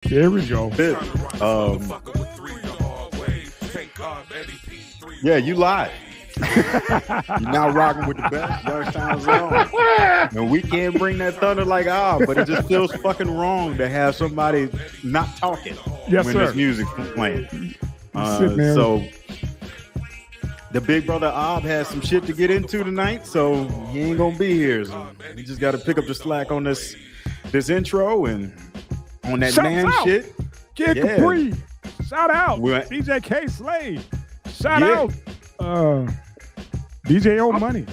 There we go. Yeah, you live. You're now rocking with the best Youngstown Zone. And we can't bring that thunder like but it just feels fucking wrong to have somebody not talking when this music's playing. So the big brother Ob has some shit to get into tonight, so he ain't gonna be here. So we just got to pick up the slack on this intro and on that shit. Kid Capri. Shout out. DJ K Slade. Shout out. DJ Old Money.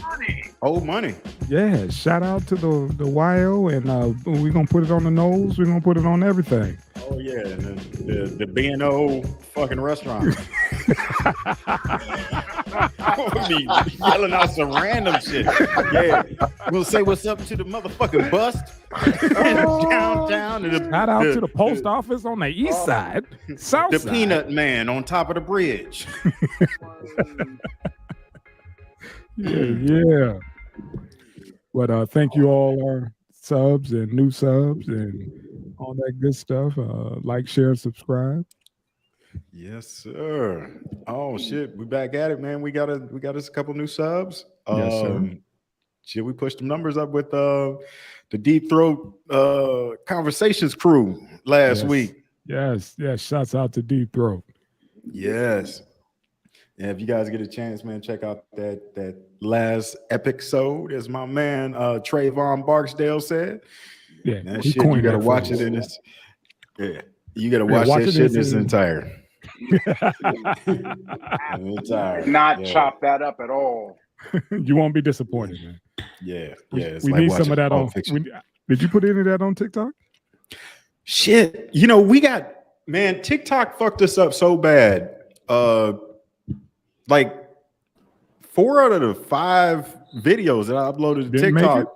Old Money. Yeah, shout out to the YO, and we're gonna put it on the nose. We're gonna put it on everything. Oh yeah, the B&O fucking restaurant. Me yelling out some random shit. Yeah, we'll say what's up to the motherfucking bust downtown. Shout out to the post office on the east side, south the side. Peanut Man on top of the bridge. Yeah. But thank you all our subs and new subs and all that good stuff. Like, share, subscribe. Yes, sir. Oh shit, we back at it, man. We got us a couple new subs. Yes, sir. Shit, we pushed the numbers up with the Deep Throat Conversations crew last week. Yes. Shouts out to Deep Throat. Yes. Yeah, if you guys get a chance, man, check out that last episode, as my man Trayvon Barksdale said. Yeah, that shit you gotta watch it in this. Yeah, you gotta watch that shit in its entire. Not chop that up at all. You won't be disappointed, man. Yeah. We need some of that on. Did you put any of that on TikTok? Shit, we got TikTok fucked us up so bad. Like 4 out of the 5 videos that I uploaded to TikTok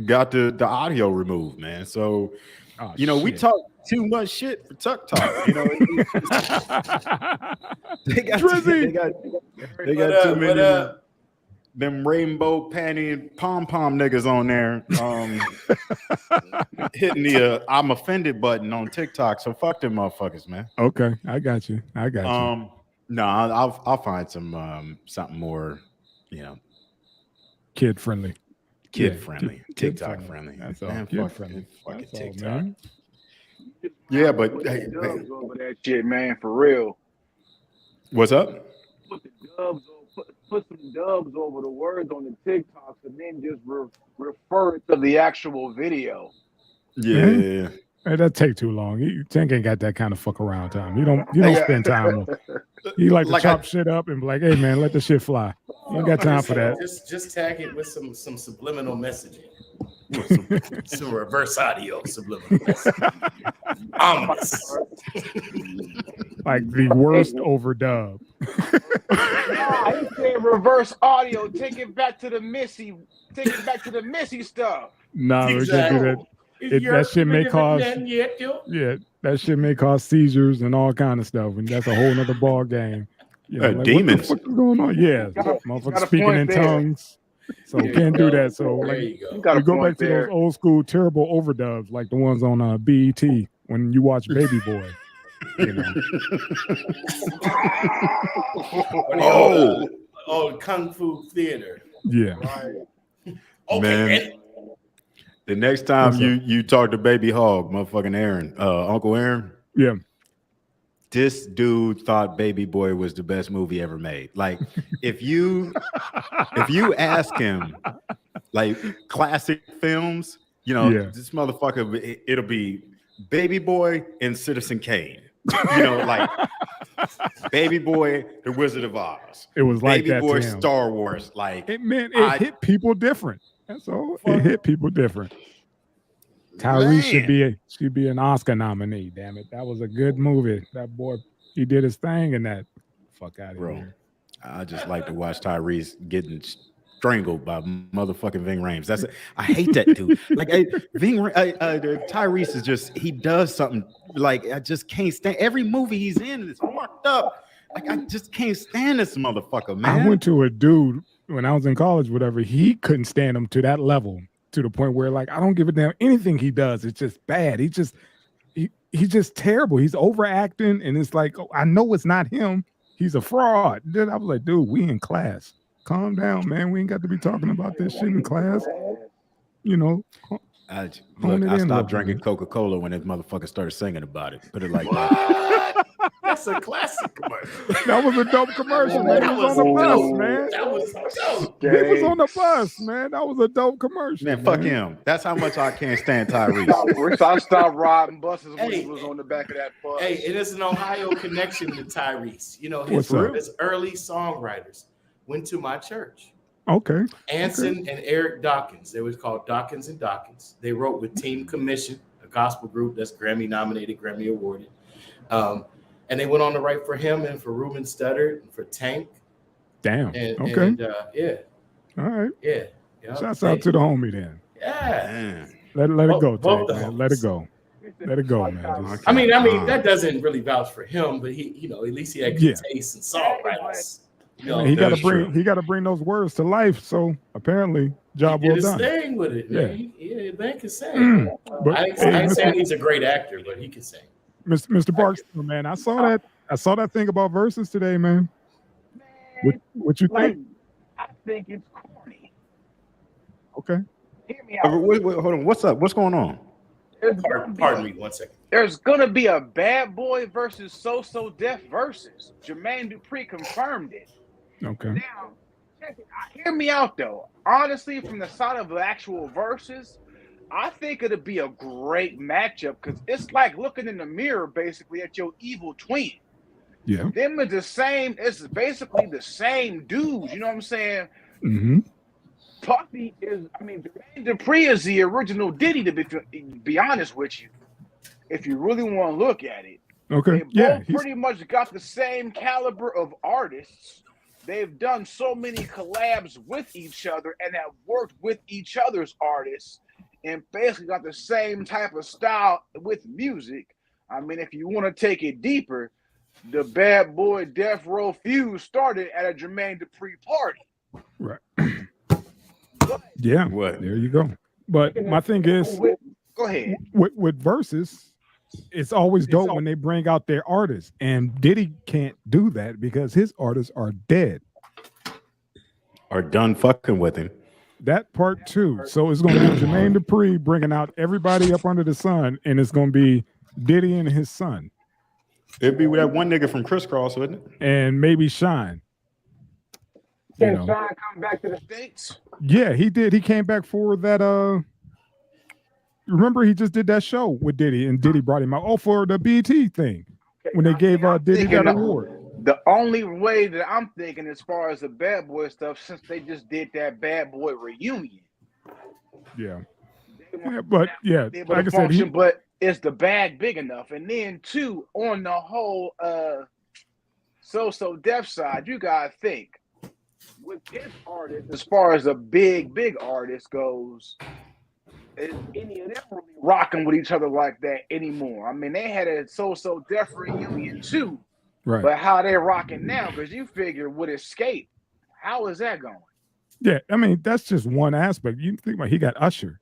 got the audio removed, man. So, we talk too much shit for TikTok. They got too many them rainbow panty pom-pom niggas on there hitting the I'm offended button on TikTok. So fuck them motherfuckers, man. Okay, I got you. No, I'll find some something more, kid friendly, TikTok friendly. That's all. Kid friendly. Fucking TikTok. Man. Yeah, but hey, over that shit, man, for real. What's up? Put some dubs over the words on the TikToks, and then just refer it to the actual video. Yeah. Hey, that take too long. Tank ain't got that kind of fuck around time. You don't spend time. He like to chop shit up and be like, "Hey man, let the shit fly." You ain't got time for that. Just tag it with some subliminal messaging, some reverse audio subliminal messaging. Ominous. Like the worst overdub. I said reverse audio. Take it back to the Missy. Take it back to the Missy stuff. Nah, we can't do that. That shit may cause that shit may cause seizures and all kind of stuff, and that's a whole nother ball game. Demons. What the fuck is going on? Yeah, motherfuckers speaking in tongues. So we can't do that. So we go back to those old school terrible overdubs, like the ones on BET when you watch Baby Boy. Old Kung Fu Theater. Yeah. Right. Okay. Man. The next time you talk to Baby Hog, motherfucking Aaron, Uncle Aaron. Yeah. This dude thought Baby Boy was the best movie ever made. Like, if you ask him, like, classic films, this motherfucker, it'll be Baby Boy and Citizen Kane. Like Baby Boy, The Wizard of Oz. It was like Baby that Boy, to him. Star Wars. Like it hit people different. That's all. It hit people different. Tyrese should be an Oscar nominee. Damn it, that was a good movie. That boy, he did his thing in that. Fuck out of here. I just like to watch Tyrese getting strangled by motherfucking Ving Rhames. I hate that dude. Like Tyrese is just, he does something like I just can't stand. Every movie he's in is fucked up. Like I just can't stand this motherfucker, man. I went to a dude when I was in college, whatever. He couldn't stand him to that level, to the point where like I don't give a damn anything he does. It's just bad. he's just terrible. He's overacting, and it's like, oh, I know it's not him. He's a fraud. Then I was like, dude, we in class. Calm down, man. We ain't got to be talking about this shit in class. You know. I stopped drinking Coca-Cola when that motherfucker started singing about it. Put it like that. That's a classic commercial. That was a dope commercial, man. He was on the bus, man. That was dope. He was on the bus, man. That was a dope commercial. Man, fuck him. That's how much I can't stand Tyrese. I stopped riding buses when he was on the back of that bus. Hey, it is an Ohio connection to Tyrese. You know, his early songwriters went to my church. Okay. Anson and Eric Dawkins. They was called Dawkins and Dawkins. They wrote with Team Commission, a gospel group that's Grammy nominated, Grammy awarded. And they went on to write for him and for Ruben Studdard and for Tank. Damn. And, yeah. All right. Yeah. Shouts out to the homie then. Yeah. Let it go, Tate, man. Let it go. Let it go, man. I mean, that doesn't really vouch for him, but he, at least he had good taste and songwriters. He got to bring those words to life. So apparently, job well done. Thing with it, man. Yeah, man can sing. But I ain't saying he's a great actor, but he can sing. Mr. Barksdale, man, I saw that thing about verses today, man. What you think? I think it's corny. Okay. Hear me out. Wait, hold on. What's up? What's going on? Pardon me 1 second. There's gonna be a Bad Boy versus So Def versus. Jermaine Dupri confirmed it. Okay. Now, check it out. Hear me out though. Honestly, from the side of the actual verses, I think it'll be a great matchup because it's like looking in the mirror basically at your evil twin. Yeah. Them are the same. It's basically the same dudes. You know what I'm saying? Mm-hmm. Puffy Jermaine Dupri is the original Diddy, to be honest with you. If you really want to look at it. Okay. They both pretty much got the same caliber of artists. They've done so many collabs with each other and have worked with each other's artists and basically got the same type of style with music. I mean, if you want to take it deeper, the Bad Boy Death Row feud started at a Jermaine Dupri party. Right. Yeah. What? There you go. But my thing is, go ahead. With verses, it's always dope when they bring out their artists, and Diddy can't do that because his artists are dead. Are done fucking with him. That part too. So it's going to be Jermaine Dupri bringing out everybody up under the sun, and it's going to be Diddy and his son. It'd be that one nigga from Crisscross, wouldn't it? And maybe Shine. Can Shine come back to the States? Yeah, he did. He came back for that. Remember, he just did that show with Diddy, and Diddy brought him out. For the BET thing when they gave Diddy that award. The only way that I'm thinking, as far as the Bad Boy stuff, since they just did that Bad Boy reunion. Yeah. Like I said, but is the bag big enough? And then two, on the whole So Def side, you gotta think with his artist, as far as a big artist goes, is any of them really rocking with each other like that anymore? I mean, they had a So Def reunion too, right? But how they rocking now? Because you figure with Escape, how is that going? Yeah, I mean that's just one aspect. You think about he got Usher,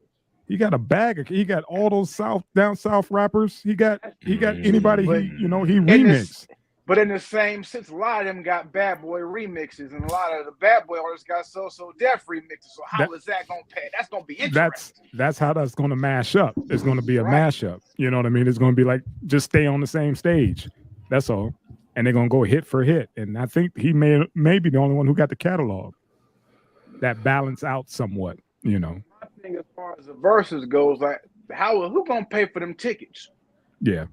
he got a bag. He got all those down south rappers. He got anybody he remixed. But in the same sense, a lot of them got Bad Boy remixes, and a lot of the Bad Boy artists got So Def remixes. So how is that going to pay? That's going to be interesting. That's how that's going to mash up. It's going to be a mashup. You know what I mean? It's going to be like just stay on the same stage. That's all. And they're going to go hit for hit. And I think he may be the only one who got the catalog that balance out somewhat. You know. I think as far as the verses goes, like who going to pay for them tickets? Yeah.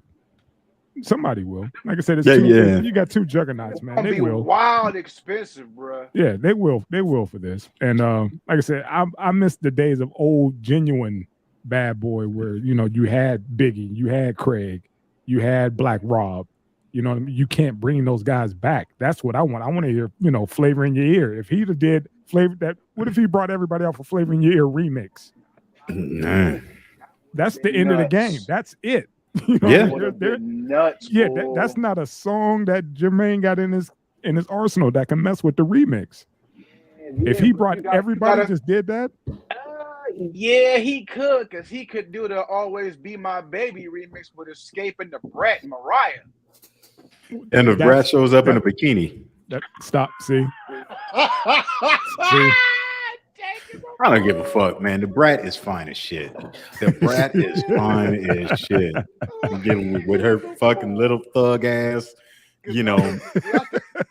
Somebody will. Like I said, you got two juggernauts, man. They will. Wild expensive, bro. Yeah, they will. They will for this. And like I said, I miss the days of old genuine Bad Boy where you had Biggie, you had Craig, you had Black Rob. You know what I mean? You can't bring those guys back. That's what I want. I want to hear, Flavor in Your Ear. If he did Flavor that, what if he brought everybody out for Flavor in Your Ear remix? That's the end of the game. That's it. They're nuts. Yeah, that's not a song that Jermaine got in his arsenal that can mess with the remix. If he brought everybody just did that, Yeah, he could, because he could do the Always Be My Baby remix with Escaping the Brat and Mariah. And the brat That's- shows up in a that- bikini. Stop. See. I don't give a fuck, man. The brat is fine as shit. The brat is fine as shit. Getting with her fucking little thug ass, you know.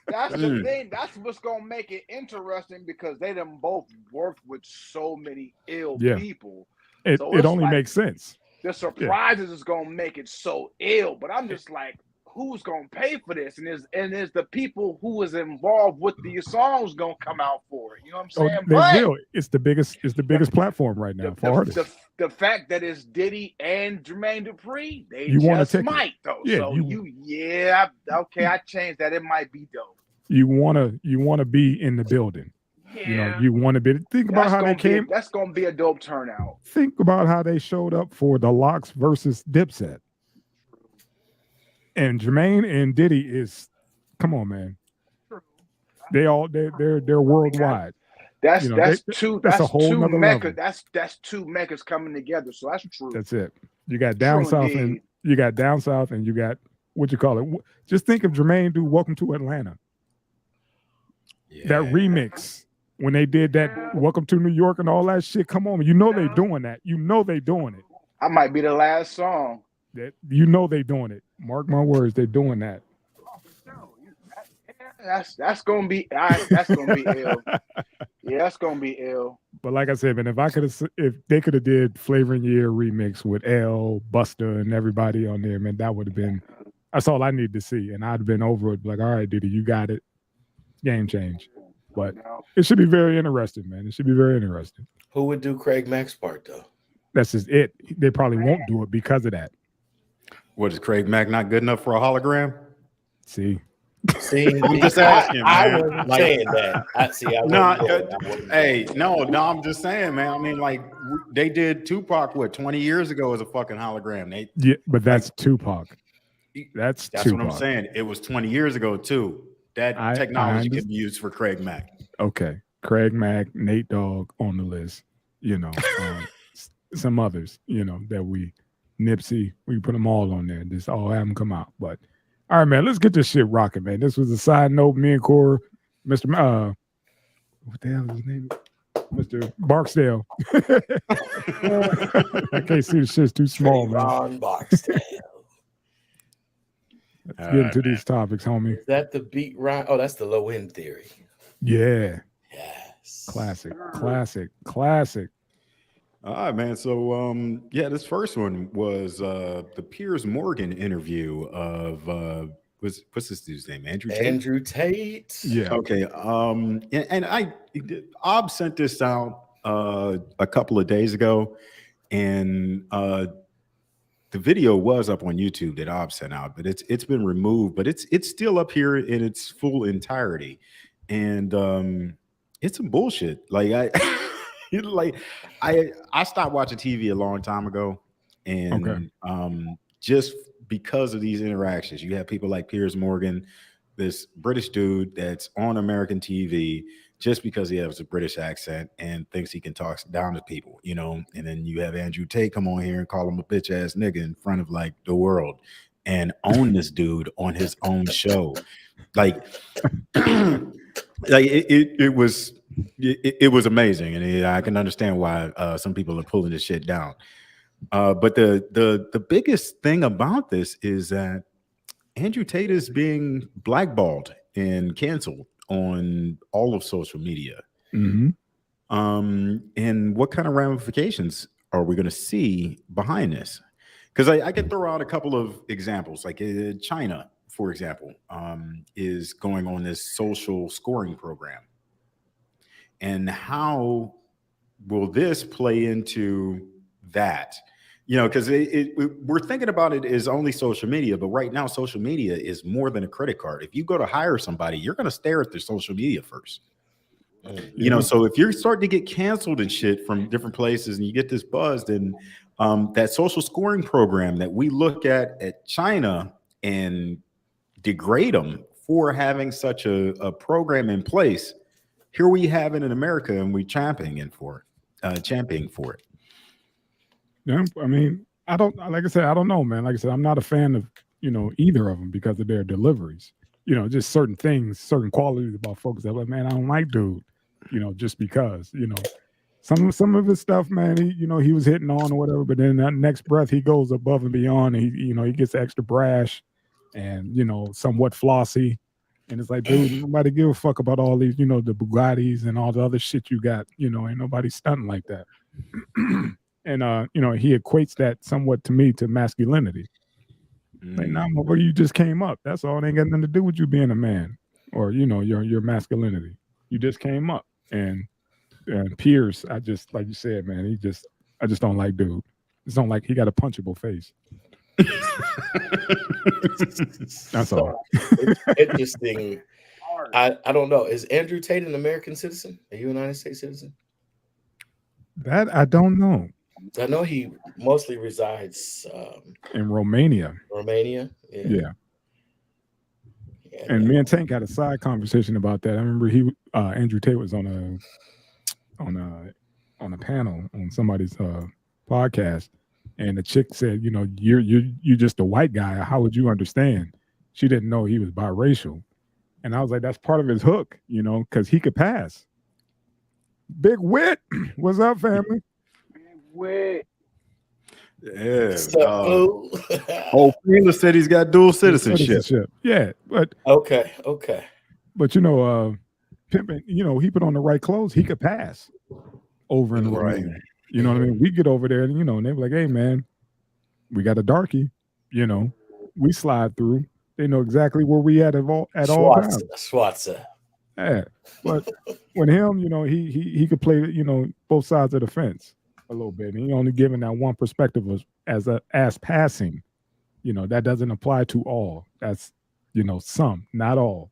That's the thing. That's what's gonna make it interesting, because they done both worked with so many ill people. It So it's only like, makes sense. the surprises is gonna make it so ill. But I'm just like, who's gonna pay for this? And is the people who was involved with these songs gonna come out for it? You know what I'm saying? They will. It's the biggest platform right now for artists. The fact that it's Diddy and Jermaine Dupri, they You want a just ticket. might though. Yeah, So okay, I changed that. It might be dope. You wanna be in the building. Yeah. You know, you want to be. Think about how they came. That's gonna be a dope turnout. Think about how they showed up for the Locks versus Dipset. And Jermaine and Diddy is, come on, man. They're worldwide. That's You know, that's they- two. that's That's a whole two nother Mecca. level. That's two Meccas coming together. So that's true. That's it. You got down True south, indeed. and you got down south, and you got what you call it. Just think of Jermaine do "Welcome to Atlanta." That remix when they did that "Welcome to New York" and all that shit. Come on, you know they doing that. You know they doing it. I might be the last song. That you know they doing it. Mark my words, they doing that. That's gonna be that's gonna be ill. Yeah, that's gonna be ill. But like I said, man, if they could have did Flavor in Year remix with L, Busta, and everybody on there, man, that would have been. That's all I need to see, and I'd have been over it. Like, all right, Diddy, you got it. Game change. But it should be very interesting, man. It should be very interesting. Who would do Craig Mack's part though? That's just it. They probably won't do it because of that. What is Craig Mack not good enough for a hologram? See, I'm just asking, I man. wasn't Like- saying that. I see. No, I'm just saying, man. I mean, like they did Tupac 20 years ago as a fucking hologram. Yeah, but that's Tupac. That's what I'm saying. It was 20 years ago too. That technology can be used for Craig Mack. Okay, Craig Mack, Nate Dogg on the list. You know, some others. You know that Nipsey. We put them all on there. Just all have them come out. But all right, man. Let's get this shit rocking, man. This was a side note. Me and Core, Mr. What the hell is his name? Mr. Barksdale. I can't see the shit's too small, man. Ron Barksdale. Let's get into these topics, homie. Is that the beat Ron? Oh, that's the low end theory. Yeah. Yes. Classic. All right, man. So, this first one was the Piers Morgan interview of what's this dude's name? Andrew Tate. Yeah. Okay. And Ob sent this out a couple of days ago, and the video was up on YouTube that Ob sent out, but it's been removed, but it's still up here in its full entirety, and it's some bullshit. Like I stopped watching TV a long time ago, and just because of these interactions, you have people like Piers Morgan, this British dude that's on American TV just because he has a British accent and thinks he can talk down to people, you know. And then you have Andrew Tate come on here and call him a bitch ass nigga in front of like the world and own this dude on his own show. Like, it was amazing, and I can understand why some people are pulling this shit down. But the biggest thing about this is that Andrew Tate is being blackballed and canceled on all of social media. Mm-hmm. And what kind of ramifications are we going to see behind this? Because I can throw out a couple of examples, like China, for example, is going on this social scoring program. And how will this play into that? You know, because we're thinking about it as only social media, but right now social media is more than a credit card. If you go to hire somebody, you're going to stare at their social media first. You know, so if you're starting to get canceled and shit from different places and you get this buzz, then that social scoring program that we look at China and degrade them for having such a program in place, here we have it in America and we championing for it. championing for it. Yeah, I mean, I don't like I said, I don't know, man. Like I said, I'm not a fan of either of them because of their deliveries. Just certain things, certain qualities about folks that like, man, I don't like dude. Just because some of his stuff, man, he was hitting on or whatever, but then that next breath he goes above and beyond, and he gets extra brash, and somewhat flossy, and it's like, dude, nobody give a fuck about all these, the Bugattis and all the other shit you got, ain't nobody stunting like that. And he equates that somewhat to me to masculinity. Like, nah, motherfucker, you just came up. That's all. It ain't got nothing to do with you being a man or your masculinity. You just came up. And Piers, I just, like you said, man, I just don't like dude. It's not like he got a punchable face. That's all. It's interesting. I don't know. Is Andrew Tate an American citizen? Are you a United States citizen? That I don't know. I know he mostly resides in Romania. Yeah. And me and Tank had a side conversation about that. I remember Andrew Tate was on a panel on somebody's podcast, and the chick said, you're just a white guy. How would you understand? She didn't know he was biracial, and I was like, that's part of his hook, because he could pass. Big Wit, what's up, family? Big Wit. Yeah. Old Peeler said he's got dual citizenship. Yeah, but okay. But pimping, he put on the right clothes, he could pass over in Romania. You know what I mean? We get over there, and and they be like, "Hey, man, we got a darkie." We slide through. They know exactly where we at all times. Schwarzer. Yeah, but when him, he could play, both sides of the fence a little bit. And he only giving that one perspective as passing. That doesn't apply to all. That's some, not all.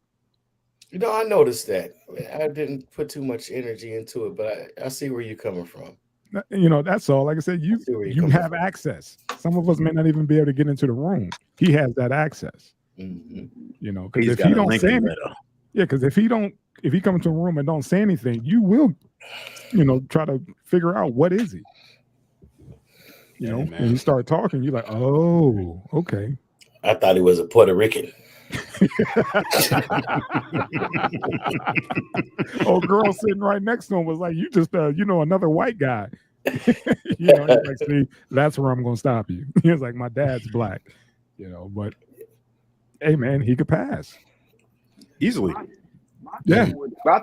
I noticed that. I didn't put too much energy into it, but I see where you're coming from. That's all. Like I said, you have access. Some of us may not even be able to get into the room. He has that access. Mm-hmm. Because if he don't say anything, because if he comes into a room and don't say anything, you will, try to figure out what is he. When you start talking, you're like, oh, okay. I thought he was a Puerto Rican. Old girl sitting right next to him was like, you just another white guy. He's like, see, that's where I'm gonna stop you. He was like, my dad's black, but hey man, he could pass easily. I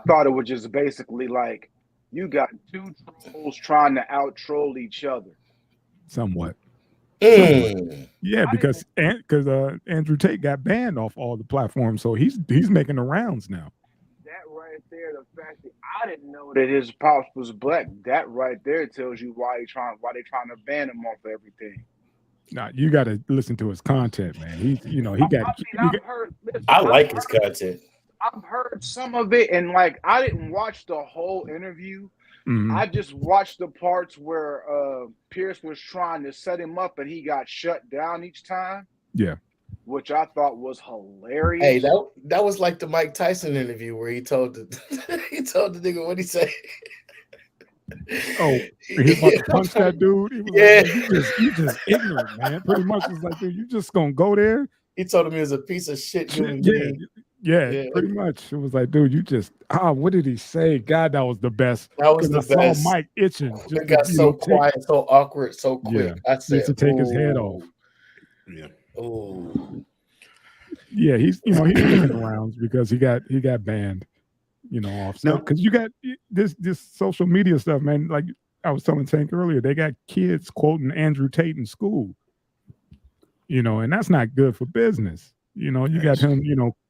thought it was just basically like you got two trolls trying to out troll each other. Somewhat. Yeah, because Andrew Tate got banned off all the platforms, so he's making the rounds now. That right there, the fact that I didn't know that his pops was black, that right there tells you why they trying to ban him off everything. Nah, you got to listen to his content, man. I like his content. I've heard some of it, and like I didn't watch the whole interview. Mm-hmm. I just watched the parts where Piers was trying to set him up and he got shut down each time. Yeah. Which I thought was hilarious. Hey, that was like the Mike Tyson interview where he told the nigga what he said. Oh, he about to punch that dude. He was like, you just ignorant, man. Pretty much it's like, dude, you just gonna go there. He told him he was a piece of shit human being. Yeah, pretty much. It was like, dude, you just what did he say? God, that was the best. That was the best. Saw Mike itching. It got so quiet, so awkward, so quick. Yeah, I said, to take his head off. Yeah. Oh. Yeah, he's making rounds because he got banned, off. So because you got this social media stuff, man. Like I was telling Tank earlier, they got kids quoting Andrew Tate in school. And that's not good for business. You got him,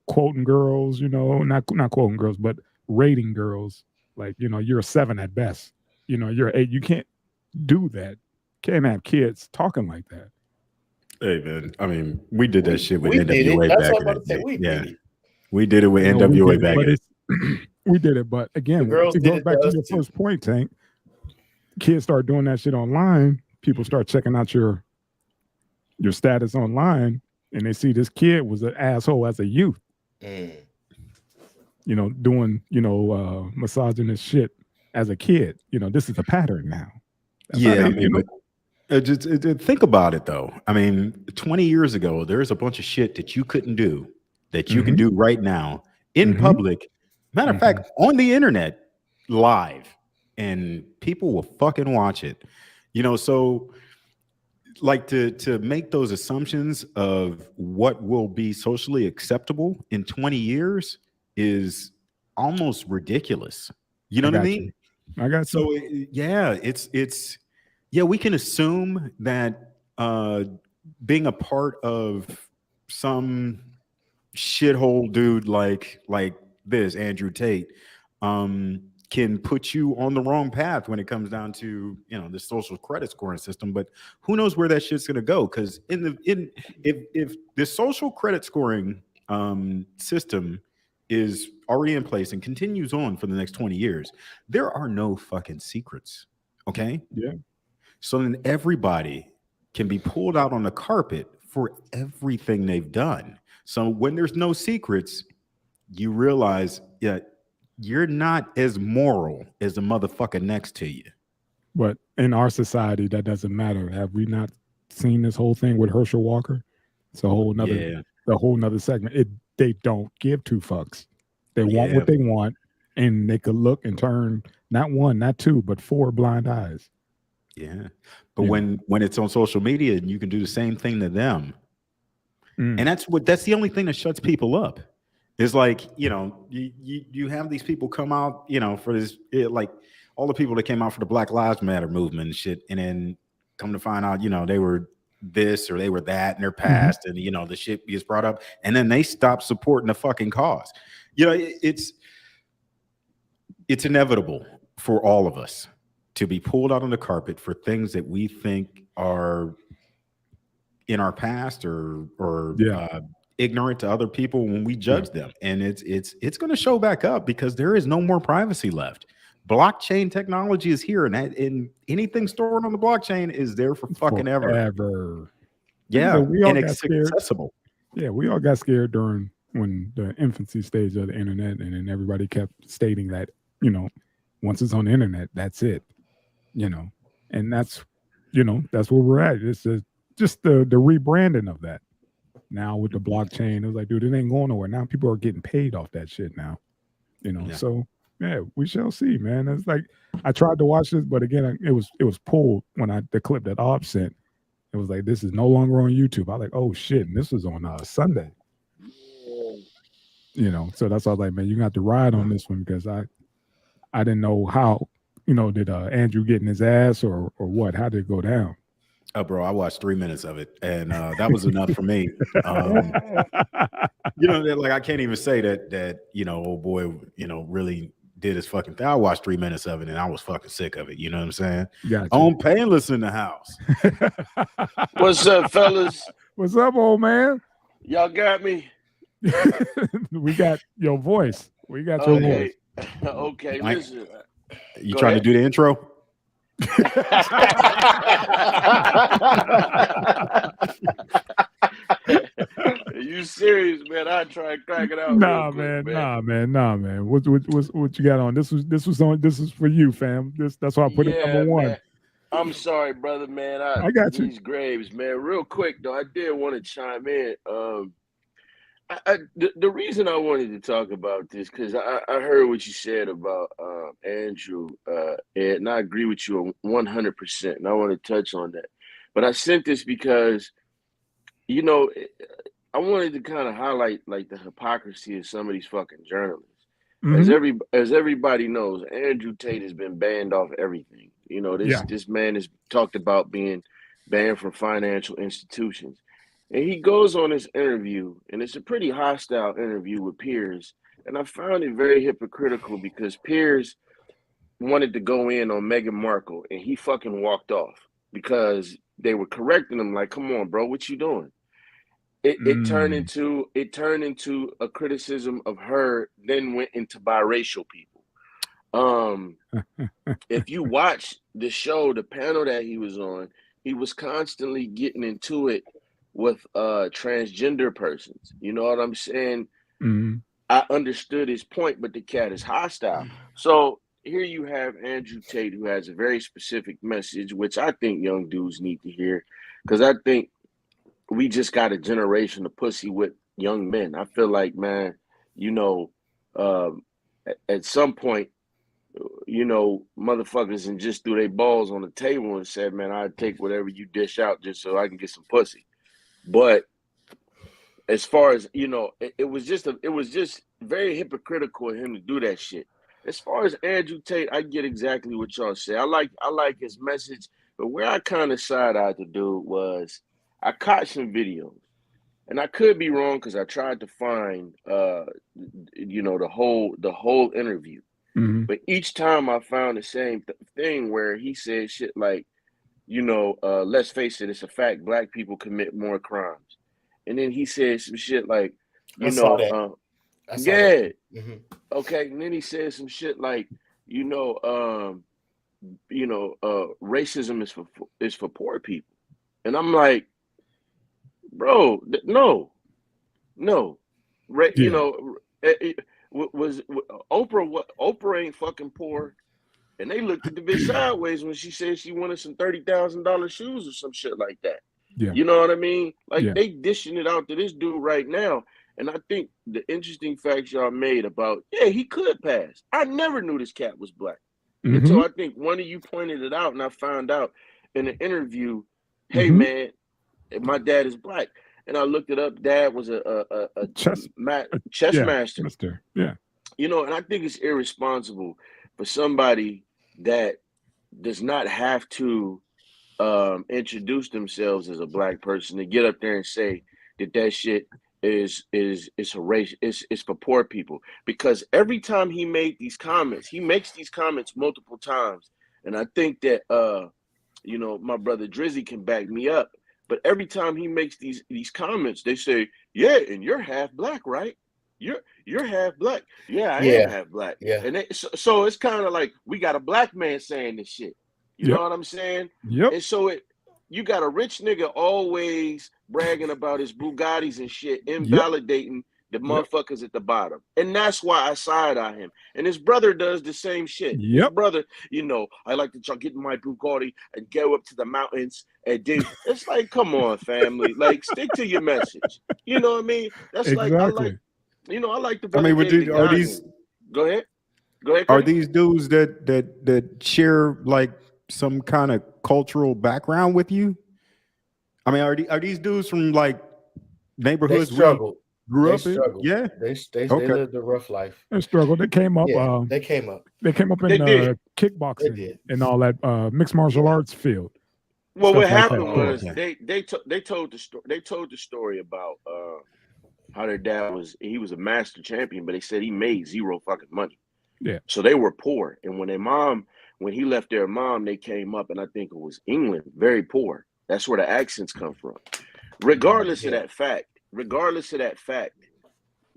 quoting girls, not quoting girls, but rating girls. Like, you're a 7 at best. You're 8. You can't do that. Can't have kids talking like that. Hey man, I mean, we did that shit with NWA back in the day. We did it with You know, NWA back in we did it, but again, The girls to did go it back to to your us, too. first point, Tank, kids start doing that shit online. People start checking out your status online, and they see this kid was an asshole as a youth. Mm. Doing misogynist shit as a kid. You know, this is a pattern now. That's Yeah, how they, but think about it though. I mean, 20 years ago, there's a bunch of shit that you couldn't do that you can do right now in public. Matter of fact, on the internet, live, and people will fucking watch it. You know, so like to make those assumptions of what will be socially acceptable in 20 years is almost ridiculous. You know what I mean? I got so yeah, it's yeah, we can assume that being a part of some shithole dude like this Andrew Tate can put you on the wrong path when it comes down to, you know, the social credit scoring system. But who knows where that shit's gonna go? Because if the social credit scoring system is already in place and continues on for the next 20 years, there are no fucking secrets. Okay. Yeah. So then everybody can be pulled out on the carpet for everything they've done. So when there's no secrets, you realize, yeah, you're not as moral as the motherfucker next to you. But in our society, that doesn't matter. Have we not seen this whole thing with Herschel Walker? It's a whole nother, segment. They don't give two fucks. They want what they want, and they could look and turn not one, not two, but four blind eyes. Yeah. But when it's on social media and you can do the same thing to them. And that's the only thing that shuts people up. It's like, you know, you have these people come out, you know, for this, like all the people that came out for the Black Lives Matter movement and shit, and then come to find out, you know, they were this or they were that in their past, and you know, the shit gets brought up, and then they stop supporting the fucking cause. You know, it's inevitable for all of us to be pulled out on the carpet for things that we think are in our past or ignorant to other people when we judge them. And it's going to show back up because there is no more privacy left. Blockchain technology is here, and anything stored on the blockchain is there for fucking ever. Yeah, and it's accessible. Yeah, we all got scared during when the infancy stage of the internet, and then everybody kept stating that, you know, once it's on the internet, that's it. You know, and that's, you know, that's where we're at. It's just the rebranding of that. Now with the blockchain, it was like, dude, it ain't going nowhere. Now people are getting paid off that shit now. You know, so yeah, we shall see, man. It's like I tried to watch this, but again, it was pulled when the clip that Ob sent. It was like, this is no longer on YouTube. I was like, oh shit, and this was on Sunday. You know, so that's why I was like, man, you're gonna have to ride on this one because I didn't know how, you know, did Andrew get in his ass or what? How did it go down? Oh, bro, I watched 3 minutes of it, and that was enough for me. You know, like I can't even say that you know, old boy, you know, really did his fucking thing. I watched 3 minutes of it, and I was fucking sick of it. You know what I'm saying? Gotcha. On Painless in the house. What's up, fellas? What's up, old man? Y'all got me. We got your voice. We got your voice. Okay, Mike, listen. You trying to do the intro? Are you serious, man? I try and crack it out. Nah, man. What you got on? This was for you, fam. That's why I put it number one. Man. I'm sorry, brother, man. I got you. These graves, man. Real quick though, I did want to chime in. The reason I wanted to talk about this because I heard what you said about Andrew, and I agree with you 100%. And I want to touch on that. But I sent this because, you know, I wanted to kind of highlight like the hypocrisy of some of these fucking journalists. As everybody knows, Andrew Tate has been banned off everything. You know, this man has talked about being banned from financial institutions. And he goes on this interview, and it's a pretty hostile interview with Piers. And I found it very hypocritical because Piers wanted to go in on Meghan Markle, and he fucking walked off because they were correcting him like, come on, bro, what you doing? It turned into a criticism of her, then went into biracial people. If you watch the show, the panel that he was on, he was constantly getting into it with transgender persons. You know what I'm saying? I understood his point, but the cat is hostile. So here you have Andrew Tate, who has a very specific message, which I think young dudes need to hear, because I think we just got a generation of pussy with young men. I feel like, man, you know, at some point, you know, motherfuckers and just threw their balls on the table and said, man, I'd take whatever you dish out just so I can get some pussy. But as far as, you know, it was just very hypocritical of him to do that shit. As far as Andrew Tate, I get exactly what y'all say. I like his message, but where I kind of side-eyed the dude was I caught some videos. And I could be wrong because I tried to find you know, the whole interview. Mm-hmm. But each time I found the same thing where he said shit like, you know, let's face it, it's a fact, black people commit more crimes. And then he said some shit like, you know, yeah, Mm-hmm. okay. And then he said some shit like, racism is for poor people. And I'm like, bro, no. You know, was Oprah ain't fucking poor. And they looked at the bitch sideways when she said she wanted some $30,000 shoes or some shit like that. Yeah. You know what I mean? Like, Yeah. they dishing it out to this dude right now. And I think the interesting facts y'all made about, yeah, he could pass. I never knew this cat was black. Mm-hmm. Until I think one of you pointed it out, and I found out in an interview, hey, Mm-hmm. man, my dad is black. And I looked it up. Dad was a chess master. Yeah. You know, and I think it's irresponsible for somebody that does not have to introduce themselves as a black person to get up there and say that shit is a race, it's for poor people. Because every time he makes these comments multiple times, and I think that you know, my brother Drizzy can back me up. But every time he makes these comments, they say, "Yeah, and you're half black, right? You're half black." Yeah, I am half black. Yeah. And so it's kind of like we got a black man saying this shit. You know what I'm saying? Yep. And so you got a rich nigga always bragging about his Bugattis and shit, invalidating the motherfuckers at the bottom. And that's why I side-eye him. And his brother does the same shit. Yep. His brother, you know, I like to get in my Bugatti and go up to the mountains and do. It's like, come on, family. Like, stick to your message. You know what I mean? That's exactly. I like the. I mean, are these? Go ahead. Are these dudes that share like some kind of cultural background with you? I mean, are these dudes from like neighborhoods? They struggled. Grew up struggled. in? Yeah. They lived a rough life. They struggled. They came up. Yeah, they came up. They came up in kickboxing and all that mixed martial arts field. Well, what happened was they told the story. They told the story about how their dad was a master champion, but they said he made zero fucking money. Yeah. So they were poor, and when he left their mom, they came up, and I think it was England, very poor. That's where the accents come from. Regardless of that fact,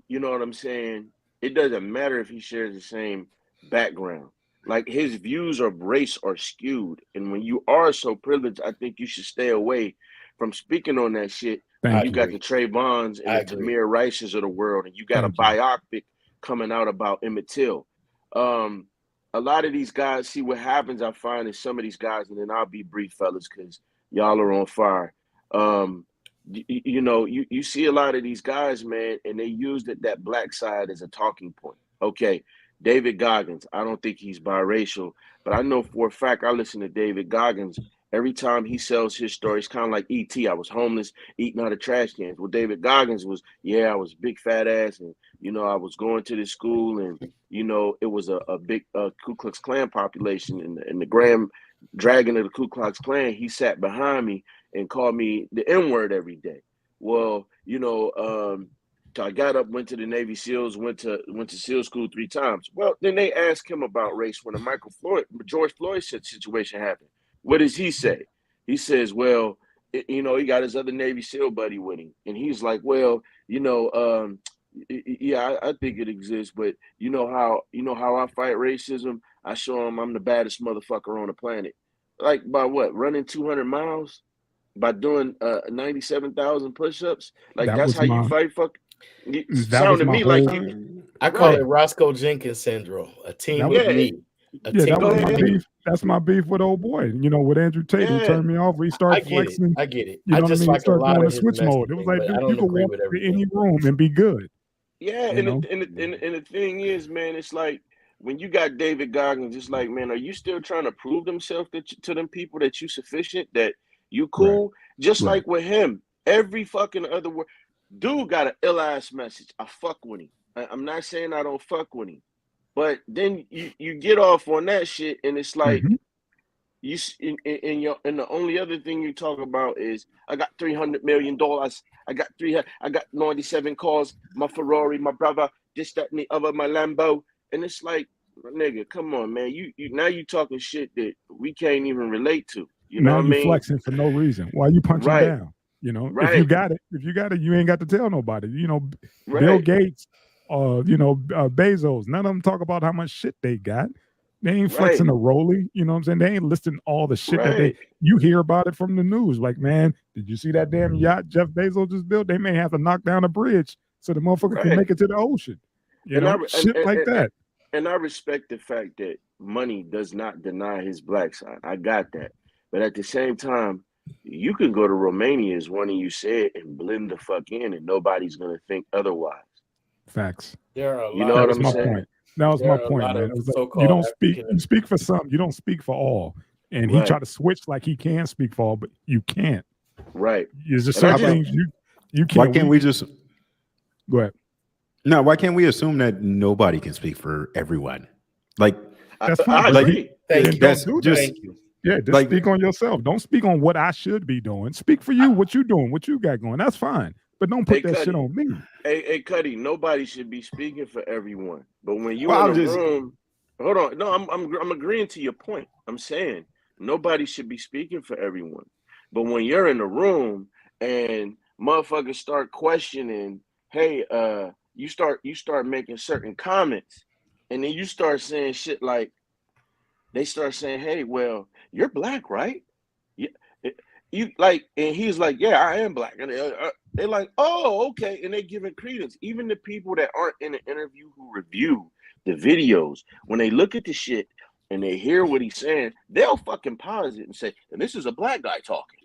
you know what I'm saying? It doesn't matter if he shares the same background. Like, his views of race are skewed. And when you are so privileged, I think you should stay away from speaking on that shit. You got the Trayvons and the Tamir Rices of the world, and you got a biopic coming out about Emmett Till. A lot of these guys, see what happens, I find, is some of these guys, and then I'll be brief, fellas, because y'all are on fire. You know, you see a lot of these guys, man, and they use that black side as a talking point. Okay, David Goggins, I don't think he's biracial, but I know for a fact I listen to David Goggins. Every time he sells his story, it's kind of like E.T. I was homeless, eating out of trash cans. Well, David Goggins was, I was big fat ass, and, you know, I was going to this school, and, you know, it was a big Ku Klux Klan population, and the Grand Dragon of the Ku Klux Klan, he sat behind me and called me the N-word every day. Well, you know, so I got up, went to the Navy SEALs, went to SEAL school 3 times. Well, then they asked him about race when the George Floyd situation happened. What does he say? He says, well, you know, he got his other Navy SEAL buddy with him. And he's like, well, you know, yeah, I think it exists, but you know how I fight racism? I show him I'm the baddest motherfucker on the planet. Like, by what? Running 200 miles? By doing 97,000 push-ups? Like, that's how you fight? It sounded to me like I call it Roscoe Jenkins syndrome. A team with me. Yeah, that Go was my ahead. beef. That's my beef with old boy. You know, with Andrew Tate, he Yeah. turned me off. He I started get flexing. it. I get it. You I know what I just mean? He like a started lot doing of the his switch mode. It was messaging, like, but I dude, you don't can agree walk with into everything. any room and be good. Yeah, You know? and the thing is, man, it's like when you got David Goggins, it's like, man, are you still trying to prove themselves to them people that you sufficient, that you cool? Just Right. like with him, every fucking other word, dude got an ill ass message. I fuck with him. I'm not saying I don't fuck with him, but then you get off on that shit, and it's like Mhm. you and the only other thing you talk about is I got $300 million. I got 97 cars, my Ferrari, my brother, this, that, and the other, my Lambo. And it's like, nigga, come on, man. You now you talking shit that we can't even relate to. You know Now what I you mean? flexing for no reason. Why you punching Right, down? You know, if you right, got it, you ain't got to tell nobody. You know, Bill right, Gates, Bezos, none of them talk about how much shit they got. They ain't right, flexing a rollie. You know what I'm saying? They ain't listing all the shit that right, you hear about it from the news. Like, man, did you see that damn yacht Jeff Bezos just built? They may have to knock down a bridge so the motherfucker can right. make it to the ocean. You And I know, shit like that. and I respect the fact that money does not deny his black side. I got that. But at the same time, you can go to Romania, as one of you said, and blend the fuck in, and nobody's gonna think otherwise. Facts. There are a You lot know That what of was I'm my saying? point. That was there my are a point, lot man. of It was like you so-called don't speak. African You speak for some. You don't speak for all. And he Right, tried to switch like he can speak for all, but you can't. right. There's just And I How certain about just things you why can't. can't we just Go ahead? no? Why can't we assume that nobody can speak for everyone? Like, That's fine. I But like agree. Thank then you. don't that's do that. just Thank you. Yeah, just like speak on yourself. Don't speak on what I should be doing. Speak for you, what you doing, what you got going. That's fine. But don't Hey put that shit Cuddy, on me. hey Cuddy, nobody should be speaking for everyone. But when you well, in I'm a just room, hold on. No, I'm agreeing to your point. I'm saying nobody should be speaking for everyone. But when you're in a room and motherfuckers start questioning, hey, you start making certain comments, and then you start saying shit like they start saying, hey, well, you're black, right? Yeah. You like, and he's like, yeah, I am black. And they're like, oh, okay. And they're giving credence. Even the people that aren't in the interview who review the videos, when they look at the shit and they hear what he's saying, they'll fucking pause it and say, and this is a black guy talking.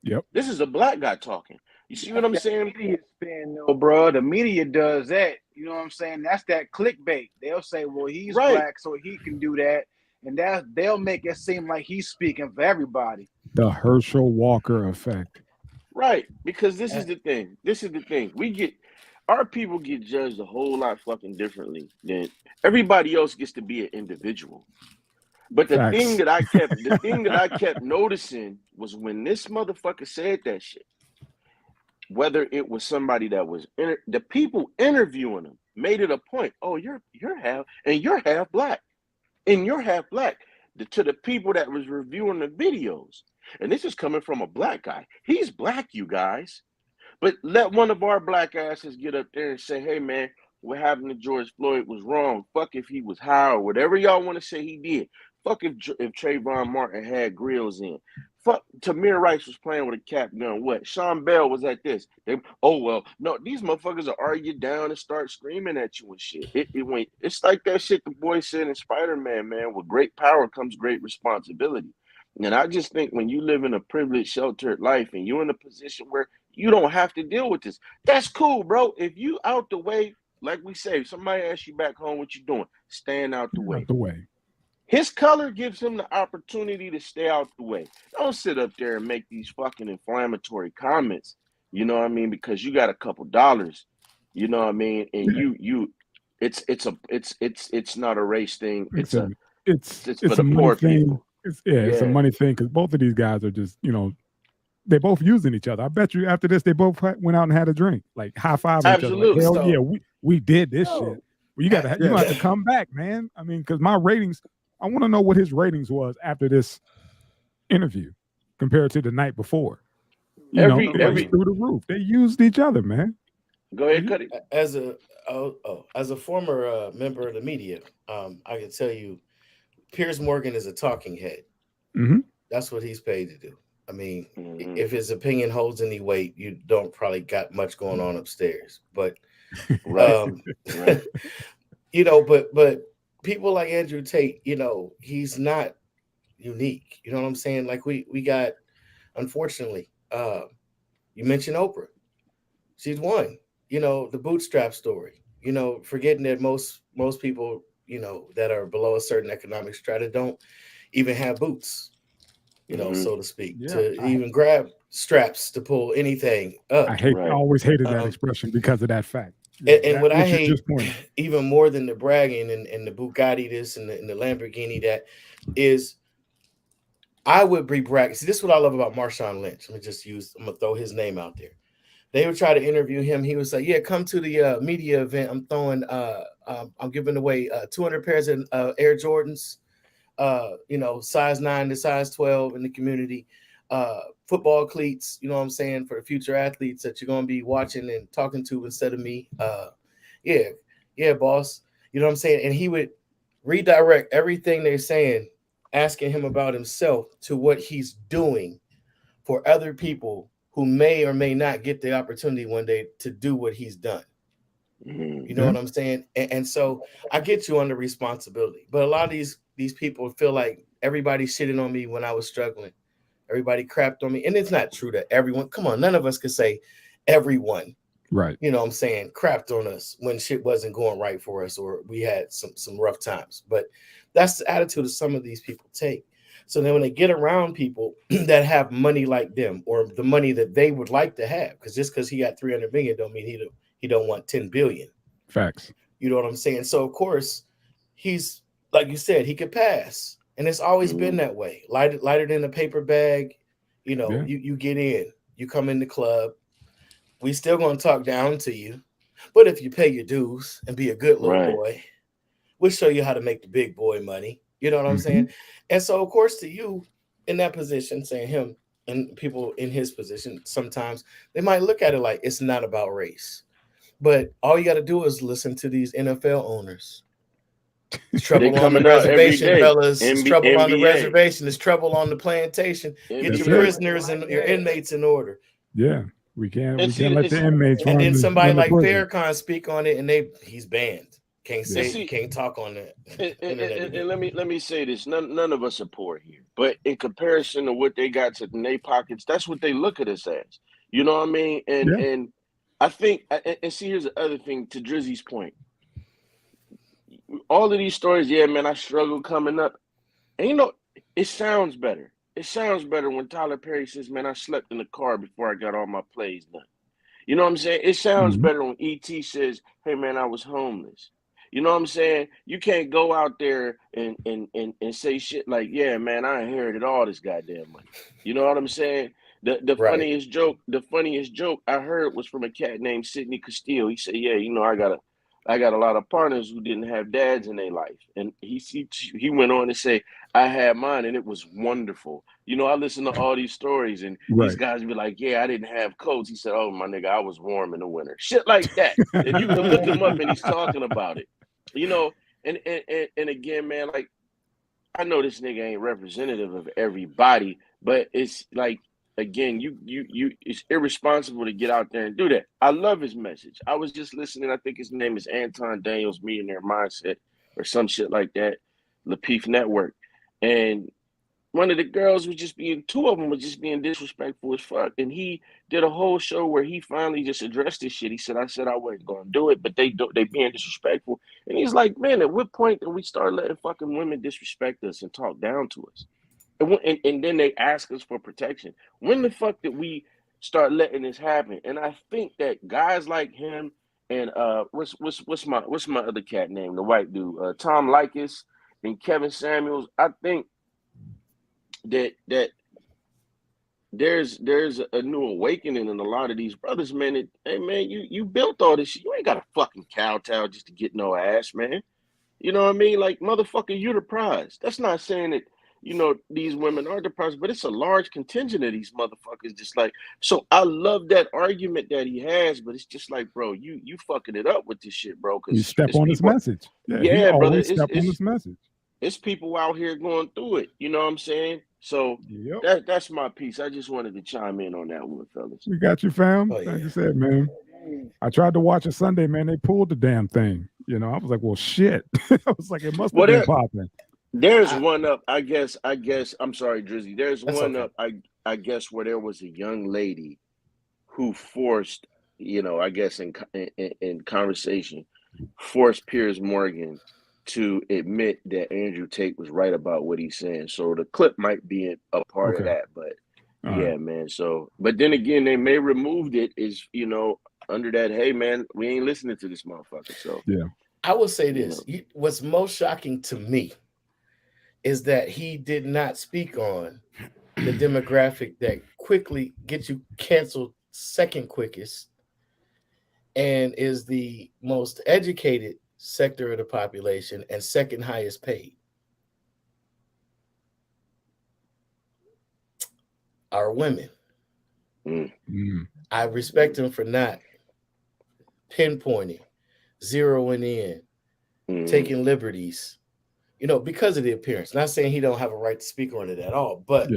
Yep. This is a black guy talking. You see what I'm That saying? media spin, though, bro. The media does that. You know what I'm saying? That's that clickbait. They'll say, well, he's Right. black, so he can do that. And they'll make it seem like he's speaking for everybody. The Herschel Walker effect. Right. Because this is the thing. This is the thing. Our people get judged a whole lot fucking differently than everybody else gets to be an individual. But the thing Facts. that I kept noticing was when this motherfucker said that shit, whether it was somebody that was the people interviewing him made it a point. Oh, you're half black, and you're half black. To the people that was reviewing the videos, and this is coming from a black guy. He's black, you guys. But let one of our black asses get up there and say, hey, man, what happened to George Floyd was wrong. Fuck if he was high or whatever y'all want to say he did. Fuck if Trayvon Martin had grills in. Fuck, Tamir Rice was playing with a cap gun. What? Sean Bell was at this. Well, no, these motherfuckers will argue down and start screaming at you and shit. It's like that shit the boy said in Spider-Man, man. With great power comes great responsibility. And I just think when you live in a privileged, sheltered life and you're in a position where you don't have to deal with this, that's cool, bro. If you out the way, like we say, if somebody asks you back home what you doing, stand out the way. Out the way. His color gives him the opportunity to stay out the way. Don't sit up there and make these fucking inflammatory comments. You know what I mean? Because you got a couple dollars. You know what I mean? And it's not a race thing. It's for a the money poor thing. people. It's a money thing because both of these guys are just, they both using each other. I bet you after this, they both went out and had a drink, like high fiving each other. Like, hell yeah, we did this shit. Well, you got to come back, man. I mean, because my ratings, I want to know what his ratings was after this interview compared to the night before. Every through the roof. They used each other, man. Go ahead, Cuddy. As a former member of the media, I can tell you, Piers Morgan is a talking head. Mm-hmm. That's what he's paid to do. I mean, if his opinion holds any weight, you don't probably got much going on upstairs. But right. but people like Andrew Tate, you know, he's not unique. You know what I'm saying? Like we got, unfortunately, you mentioned Oprah. She's one. You know, the bootstrap story. You know, forgetting that most people, you know, that are below a certain economic strata don't even have boots, you know, so to speak, Yeah, to even grab straps to pull anything up. I Right. always hated that expression because of that fact. And what I what you hate just pointed. even more than the bragging and the Bugatti this and the Lamborghini that is, I would be bragging. See, this is what I love about Marshawn Lynch. I'm gonna throw his name out there. They would try to interview him. He was like, "Yeah, come to the media event. I'm giving away 200 pairs of Air Jordans, you know, size 9 to size 12 in the community, football cleats, you know what I'm saying, for future athletes that you're going to be watching and talking to instead of me. Yeah, boss. You know what I'm saying?" And he would redirect everything they're saying, asking him about himself to what he's doing for other people who may or may not get the opportunity one day to do what he's done. You know what I'm saying? And so I get you on the responsibility, but a lot of these people feel like everybody shitted on me when I was struggling. Everybody crapped on me. And it's not true that everyone, come on, none of us could say everyone, Right. you know what I'm saying, crapped on us when shit wasn't going right for us or we had some rough times. But that's the attitude of some of these people take. So then when they get around people that have money like them or the money that they would like to have, because just because he got 300 million don't mean he don't want 10 billion. Facts. You know what I'm saying? So of course, he's like you said, he could pass. And it's always been that way. Lighter than a paper bag, you know, you get in, you come in the club. We still gonna talk down to you. But if you pay your dues and be a good little boy, we'll show you how to make the big boy money. You know what I'm saying? And so, of course, to you in that position, saying him and people in his position, sometimes they might look at it like it's not about race. But all you got to do is listen to these NFL owners. It's trouble on the reservation, fellas. It's trouble on the reservation. It's trouble on the plantation. Get your prisoners and your inmates in order. Yeah, we can't let the inmates run. And then somebody like prison. Farrakhan speak on it, and he's banned. Can't say, can't talk on that. And let me say this: none of us are poor here, but in comparison to what they got in their pockets, that's what they look at us as. You know what I mean? And I think, and see, here's the other thing to Drizzy's point. All of these stories, yeah, man, I struggled coming up. And you know, it sounds better. It sounds better when Tyler Perry says, "Man, I slept in the car before I got all my plays done." You know what I'm saying? It sounds better when E.T. says, "Hey, man, I was homeless." You know what I'm saying? You can't go out there and say shit like, "Yeah, man, I inherited all this goddamn money." You know what I'm saying? The funniest joke I heard was from a cat named Sidney Castile. He said, "Yeah, you know, I got a lot of partners who didn't have dads in their life." And he went on to say, "I had mine and it was wonderful." You know, I listen to all these stories and these guys be like, "Yeah, I didn't have coats." He said, "Oh, my nigga, I was warm in the winter." Shit like that. And you can look him up and he's talking about it. You know, and again, man, like, I know this nigga ain't representative of everybody, but it's like, again, you it's irresponsible to get out there and do that. I love his message. I was just listening. I think his name is Anton Daniels, Millionaire Mindset, or some shit like that, Lapeef Network. And one of the girls was just being, two of them was just being disrespectful as fuck. And he did a whole show where he finally just addressed this shit. He said, "I said I wasn't going to do it, but they being disrespectful." And he's like, "Man, at what point did we start letting fucking women disrespect us and talk down to us? And then they ask us for protection. When the fuck did we start letting this happen?" And I think that guys like him and what's my other cat name, the white dude, Tom Likas and Kevin Samuels, I think that there's a new awakening in a lot of these brothers, man. Hey, man, you built all this shit. You ain't got a fucking kowtow just to get no ass, man. You know what I mean? Like, motherfucker, you're the prize. That's not saying that, you know, these women are the prize, but it's a large contingent of these motherfuckers. Just like, so I love that argument that he has, but it's just like, bro, you fucking it up with this shit, bro. You step on his message. Yeah, brother. Step on his message. It's people out here going through it. You know what I'm saying? So that's my piece. I just wanted to chime in on that one, fellas. We got you, fam. Like you said, man. I tried to watch it Sunday, man. They pulled the damn thing. You know, I was like, well, shit. I was like, it must have Well, been popping. There's one up. I guess. I'm sorry, Drizzy. There's That's one okay. up. I guess where there was a young lady who forced, I guess in conversation, forced Piers Morgan to admit that Andrew Tate was right about what he's saying. So the clip might be a part of Okay. that, but All yeah, right. man. So, but then again, they may removed it is under that. Hey, man, we ain't listening to this motherfucker. So Yeah. I will say this: what's most shocking to me is that he did not speak on the demographic that quickly gets you canceled second quickest and is the most educated sector of the population and second highest paid. Are women. I respect him for not pinpointing, zeroing in, taking liberties, because of the appearance. Not saying he don't have a right to speak on it at all, but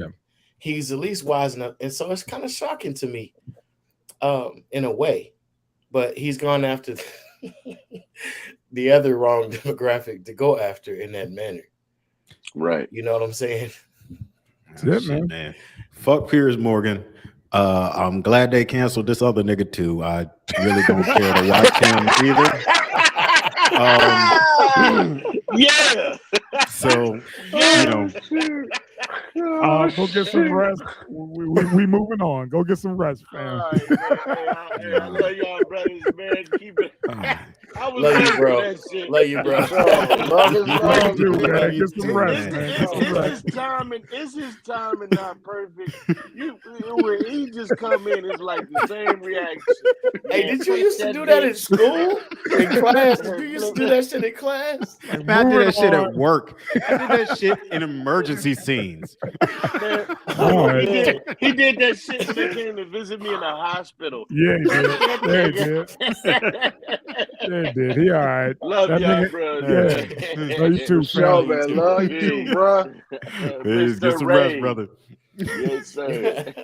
he's at least wise enough. And so it's kind of shocking to me, in a way, but he's gone after the other wrong demographic to go after in that manner. Right. You know what I'm saying? That's it, man. Fuck Piers Morgan. I'm glad they canceled this other nigga too. I really don't care to watch him either. Yeah. So go get some rest. We moving on. Go get some rest, fam. All right, man. I love y'all, brothers, man. Keep it. I was Love you, ready bro. for that shit. Love you, bro. Love is love. Do, man. Love you Get some too, rest, man. man. Get some rest. It's his timing not perfect. When he just come in, it's like the same reaction. Hey, did you used to do that in school? In class? Did you used to do that shit in class? I did that shit at work. I did that shit in emergency scenes. Man, Right. he did that shit when he came to visit me in the hospital. Yeah, he did. Yeah, he did. Yeah, he did. He all right. Love That y'all, nigga- bro. Yeah. Love you too, Show, fam. man. Love you too, bro. Please get some rest, brother. Yes, sir.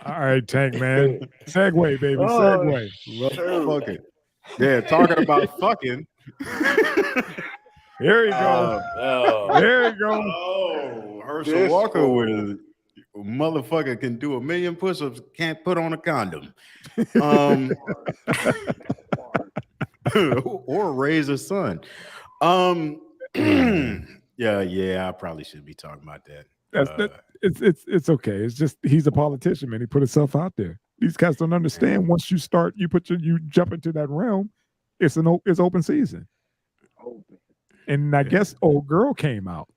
All right, Tank, man. Segue, baby. Segue. Motherfucker. Yeah, talking about fucking. Here you go. There you go. Oh, Herschel Walker with a motherfucker can do 1 million push-ups, can't put on a condom. Or raise a son. Yeah, I probably shouldn't be talking about that. It's okay. It's just he's a politician, man. He put himself out there. These guys don't understand. Once you start, you jump into that realm. It's open season. And I guess old girl came out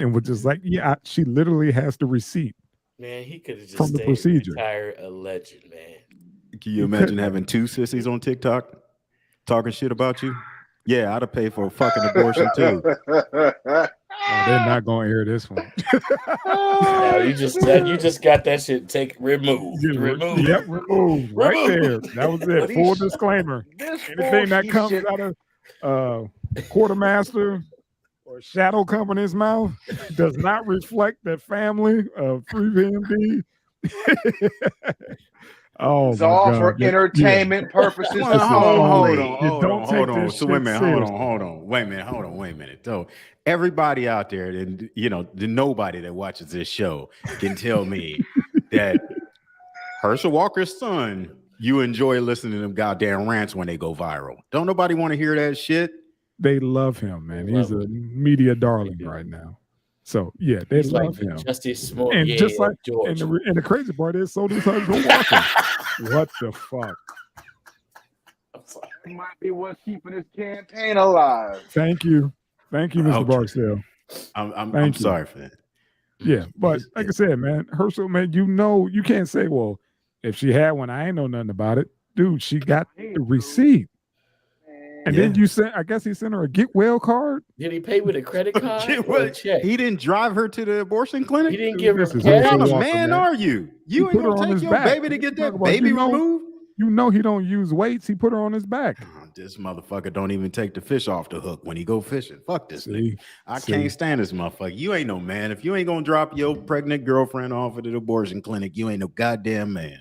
and was just like, she literally has the receipt. Man, he could have just From the stayed procedure. retired a legend, man. Can you imagine having 2 sissies on TikTok talking shit about you? Yeah, I'd have paid for a fucking abortion too. Oh, they're not going to hear this one. No, you just got that shit removed. Removed. Yep, removed. Right there. That was it. Full disclaimer. Anything that comes out of quartermaster or shadow company's mouth does not reflect that family of 3VMD. Oh, it's all for entertainment purposes. Well, hold on. This So wait a minute, hold on. Wait a minute. So everybody out there, and nobody that watches this show can tell me that Herschel Walker's son, you enjoy listening to them goddamn rants when they go viral. Don't nobody want to hear that shit. They love him, man. He's a media darling right now. So yeah, they love him. Justice Small, and just like George. And the crazy part is, so does Herschel Walker. What the fuck? It might be what's keeping this campaign alive. Thank you, Mr. Barksdale. I'm sorry for that. Yeah, but like I said, man, Herschel, man, you can't say, well, if she had one, I ain't know nothing about it, dude. She got the receipt. And then I guess he sent her a get well card. Did he pay with a credit card or a check? He didn't drive her to the abortion clinic. He didn't give her What kind of man are you? You ain't gonna take your baby to get that baby removed? You know he don't use weights. He put her on his back. This motherfucker don't even take the fish off the hook when he go fishing. Fuck this nigga. I can't stand this motherfucker. You ain't no man. If you ain't gonna drop your pregnant girlfriend off at the abortion clinic, you ain't no goddamn man.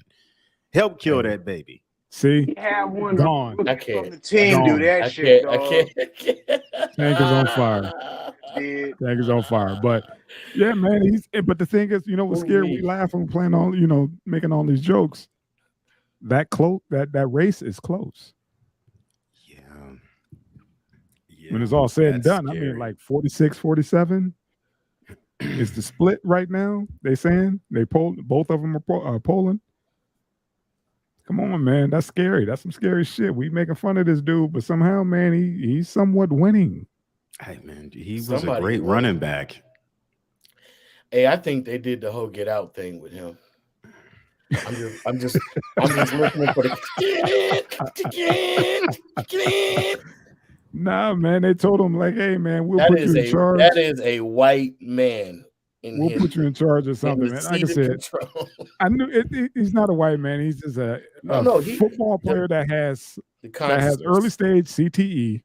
Help kill that baby. See, He had one gone. I can't. from the team Gone. do that I shit, can't. I dog. can't. I can't. Tank is on fire. Did. Tank is on fire. But yeah, man. But the thing is, what's scary? We laughing, playing all, making all these jokes. That race is close. Yeah. When it's all said and that's done, I scary. mean, like 46, 47 is the split right now. They saying both of them are polling. Come on, man. That's scary. That's some scary shit. We making fun of this dude, but somehow, man, he's somewhat winning. Hey, man, he was Somebody a great won. running back. Hey, I think they did the whole get out thing with him. I'm just listening for the Nah, man. They told him like, hey, man, we'll put you in charge. That is a white man. We'll put you in charge of something, man. Like I said, I knew he's not a white man. He's just a football player that has early stage CTE.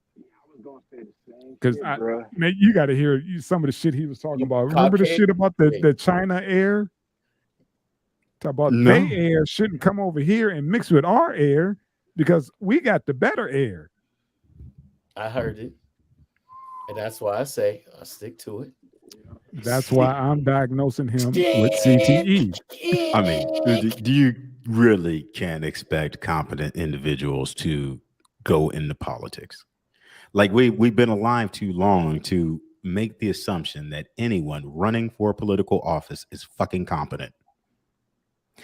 Because man, you got to hear some of the shit he was talking about. Remember the shit about the China air? Talk about their air shouldn't come over here and mix with our air because we got the better air. I heard it, and that's why I say I stick to it. That's why I'm diagnosing him with CTE. I mean, do you really can't expect competent individuals to go into politics? Like we've been alive too long to make the assumption that anyone running for political office is fucking competent.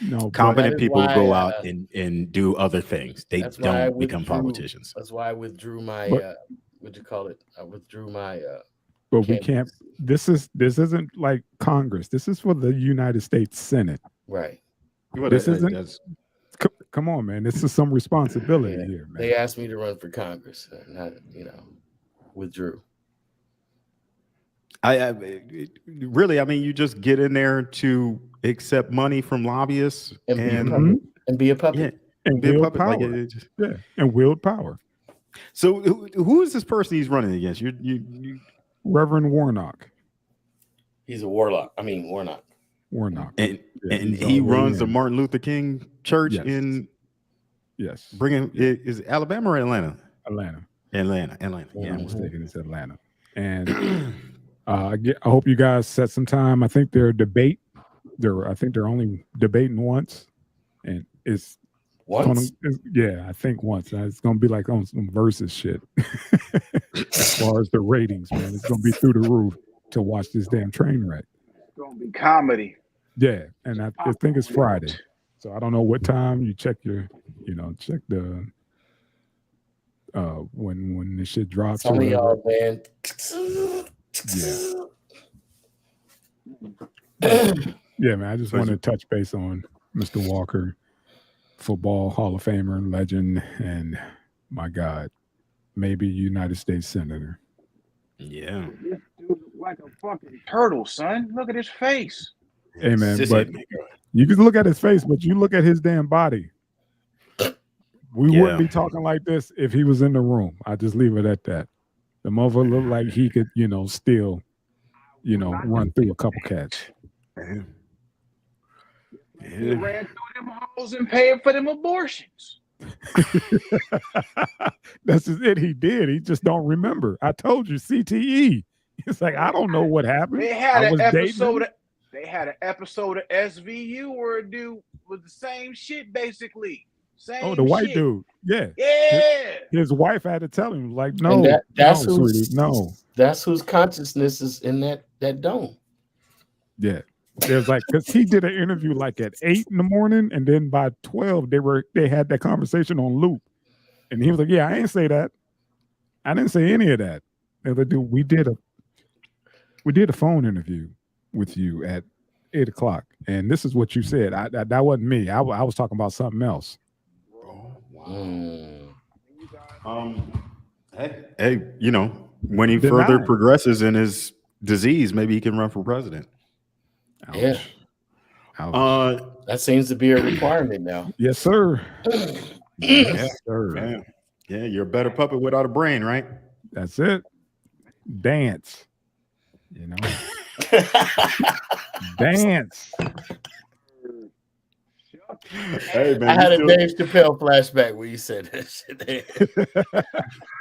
No, competent people go out and do other things. They don't become politicians. That's why I withdrew my what'd you call it? I withdrew my but we can't. This isn't like Congress. This is for the United States Senate. Right. This isn't. Come on, man. This is some responsibility here, man. They asked me to run for Congress, and I, withdrew. I really, I mean, you just get in there to accept money from lobbyists and be a puppet. Yeah, and wield power. And wield power. So who is this person he's running against? You Reverend Warnock. He's a warlock. I mean, Warnock. And he runs the Martin Luther King Church in is Alabama or Atlanta? Atlanta. Yeah, I'm mistaken. It's Atlanta. And I hope you guys set some time. I think they're only debating once, and it's once. I think once. It's gonna be like on some versus shit. As far as the ratings, man, it's gonna be through the roof to watch this damn train wreck. It's gonna be comedy. Yeah, and I think it's Friday, so I don't know what time you check the when the shit drops. Some of y'all, man. Yeah, man. I just want to touch base on Mr. Walker, football Hall of Famer, legend, and my God, maybe United States Senator. Yeah. This dude like a fucking turtle, son. Look at his face. Hey, man, but you can look at his face, but you look at his damn body. We wouldn't be talking like this if he was in the room. I just leave it at that. The mother looked like he could, still, run through a couple cats. He ran through them holes and paid for them abortions. That's just it. He did. He just don't remember. I told you, CTE. It's like I don't know what happened. They had an episode. They had an episode of SVU where a dude was the same shit, basically. Same the white shit. dude. Yeah. Yeah. His wife had to tell him, like, no, and that's no, sweetie, no. That's whose consciousness is in that dome. Yeah. There's like, because he did an interview like at 8 in the morning, and then by 12 they had that conversation on loop, and he was like, "Yeah, I ain't say that. I didn't say any of that." And the dude, we did a phone interview with you at 8 o'clock, and this is what you said. That wasn't me. I was talking about something else. Hey, when he further progresses in his disease, maybe he can run for president. Ouch. Yeah. Ouch. That seems to be a requirement now. Yes, sir. Yes, sir. Man. Yeah, you're a better puppet without a brain, right? That's it. Dance. Dance. Shut Hey man, I had a still... Dave Chappelle flashback where you said that shit.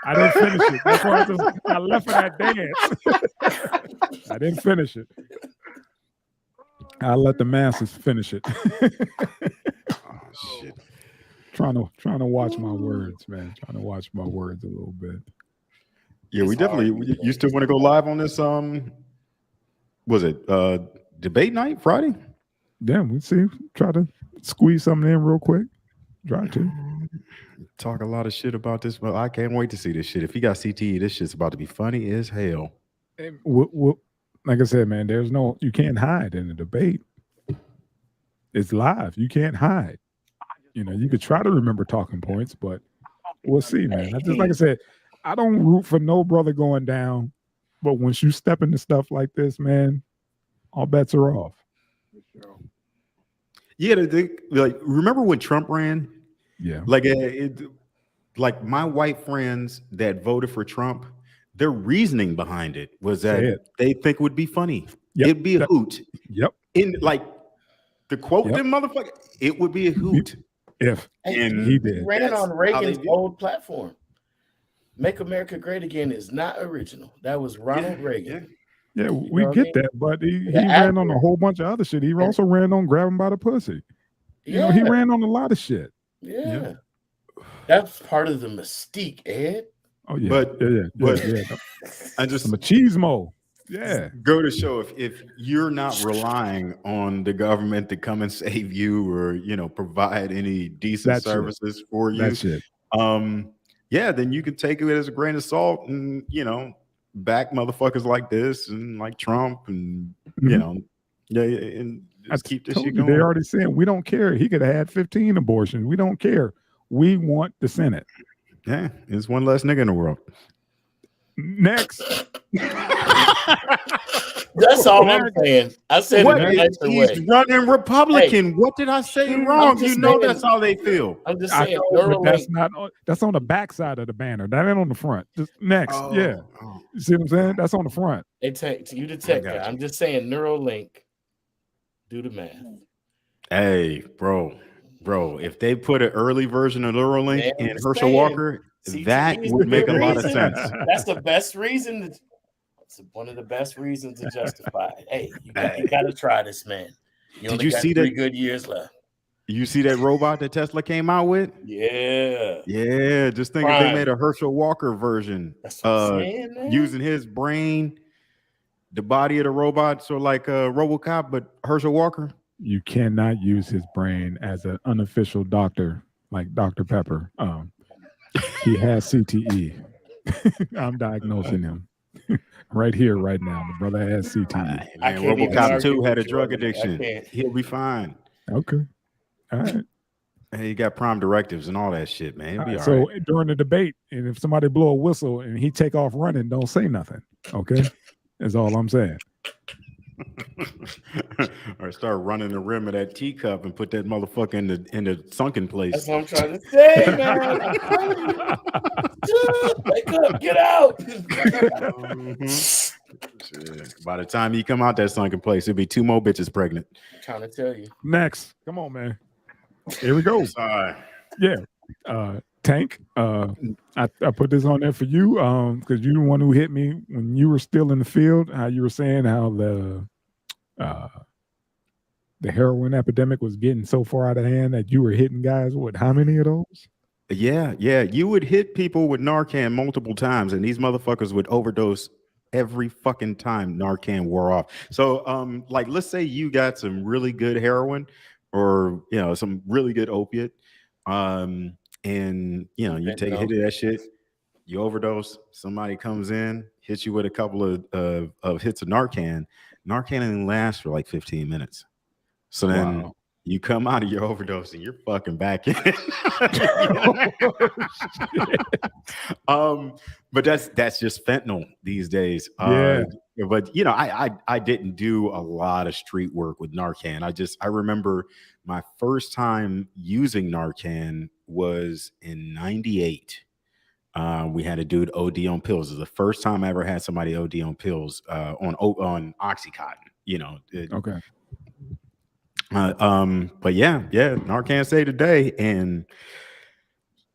I didn't finish it. That's why I left for that dance. I didn't finish it. I'll let the masses finish it. Oh shit. Trying to watch my words, man. Trying to watch my words a little bit. Yeah, we definitely. You still want to go live on this? Was it debate night Friday? Yeah, we see. Try to squeeze something in real quick. Try to talk a lot of shit about this, but I can't wait to see this shit. If he got CTE, this shit's about to be funny as hell. Like I said, man, you can't hide in a debate. It's live. You can't hide. You could try to remember talking points, but we'll see, man. Like I said, I don't root for no brother going down, but once you step into stuff like this, man, all bets are off. Yeah, remember when Trump ran? Yeah, like my white friends that voted for Trump, their reasoning behind it was that they think it would be funny. Yep. It'd be a hoot. Yep. In like the quote, them motherfucker, it would be a hoot. If he did. Ran on Reagan's old platform. Make America Great Again is not original. That was Ronald Reagan. Yeah, we get that, but he ran on a whole bunch of other shit. He also ran on grabbing by the pussy. He ran on a lot of shit. Yeah. That's part of the mystique, Ed. Oh yeah, but I just machismo. Yeah, go to show if you're not relying on the government to come and save you or provide any decent services for you. That's it. Then you can take it as a grain of salt and back motherfuckers like this and like Trump and and just keep this shit going. They already said we don't care. He could have had 15 abortions. We don't care. We want the Senate. Yeah, it's one less nigga in the world. Next. That's all I'm saying. I said he's running Republican. What did I say wrong? That's how they feel. I'm just saying. That's on the back side of the banner. That ain't on the front. Just next. You see what I'm saying? That's on the front. You the tech guy. I'm just saying Neuralink. Do the math. Hey, bro, if they put an early version of Neuralink in Herschel Walker, that would make a lot of sense. That's the best reason. It's one of the best reasons to justify it. Hey, you got to try this, man. Did you see 3 good years left? You see that robot that Tesla came out with? Yeah. Just think if they made a Herschel Walker version, using his brain, the body of the robot, so like RoboCop, but Herschel Walker. You cannot use his brain as an unofficial doctor like Dr. Pepper. He has CTE. I'm diagnosing him right here, right now. The brother has CTE. RoboCop 2 had a drug addiction. He'll be fine. Okay. All right. Hey, he got prime directives and all that shit, man. He'll be all so right. During the debate, and if somebody blow a whistle and he take off running, don't say nothing. Okay. That's all I'm saying. Or start running the rim of that teacup and put that motherfucker in the sunken place. That's what I'm trying to say, man. Wake up, get out. By the time he come out that sunken place, it'll be 2 more bitches pregnant. I'm trying to tell you. Next. Come on, man. Here we go. Yeah. Tank, I put this on there for you because you're the one who hit me when you were still in the field. How you were saying how the heroin epidemic was getting so far out of hand that you were hitting guys with how many of those? Yeah. You would hit people with Narcan multiple times, and these motherfuckers would overdose every fucking time Narcan wore off. So, like, let's say you got some really good heroin or some really good opiate. And you take a hit of that shit, you overdose, somebody comes in, hits you with a couple of hits of Narcan. Narcan only lasts for like 15 minutes. So then you come out of your overdose and you're fucking back in. But that's just fentanyl these days. But I didn't do a lot of street work with Narcan. I remember my first time using Narcan was in 98. We had a dude OD on pills. It was the first time I ever had somebody OD on pills on Oxycontin. Okay. But yeah, Narcan say today, and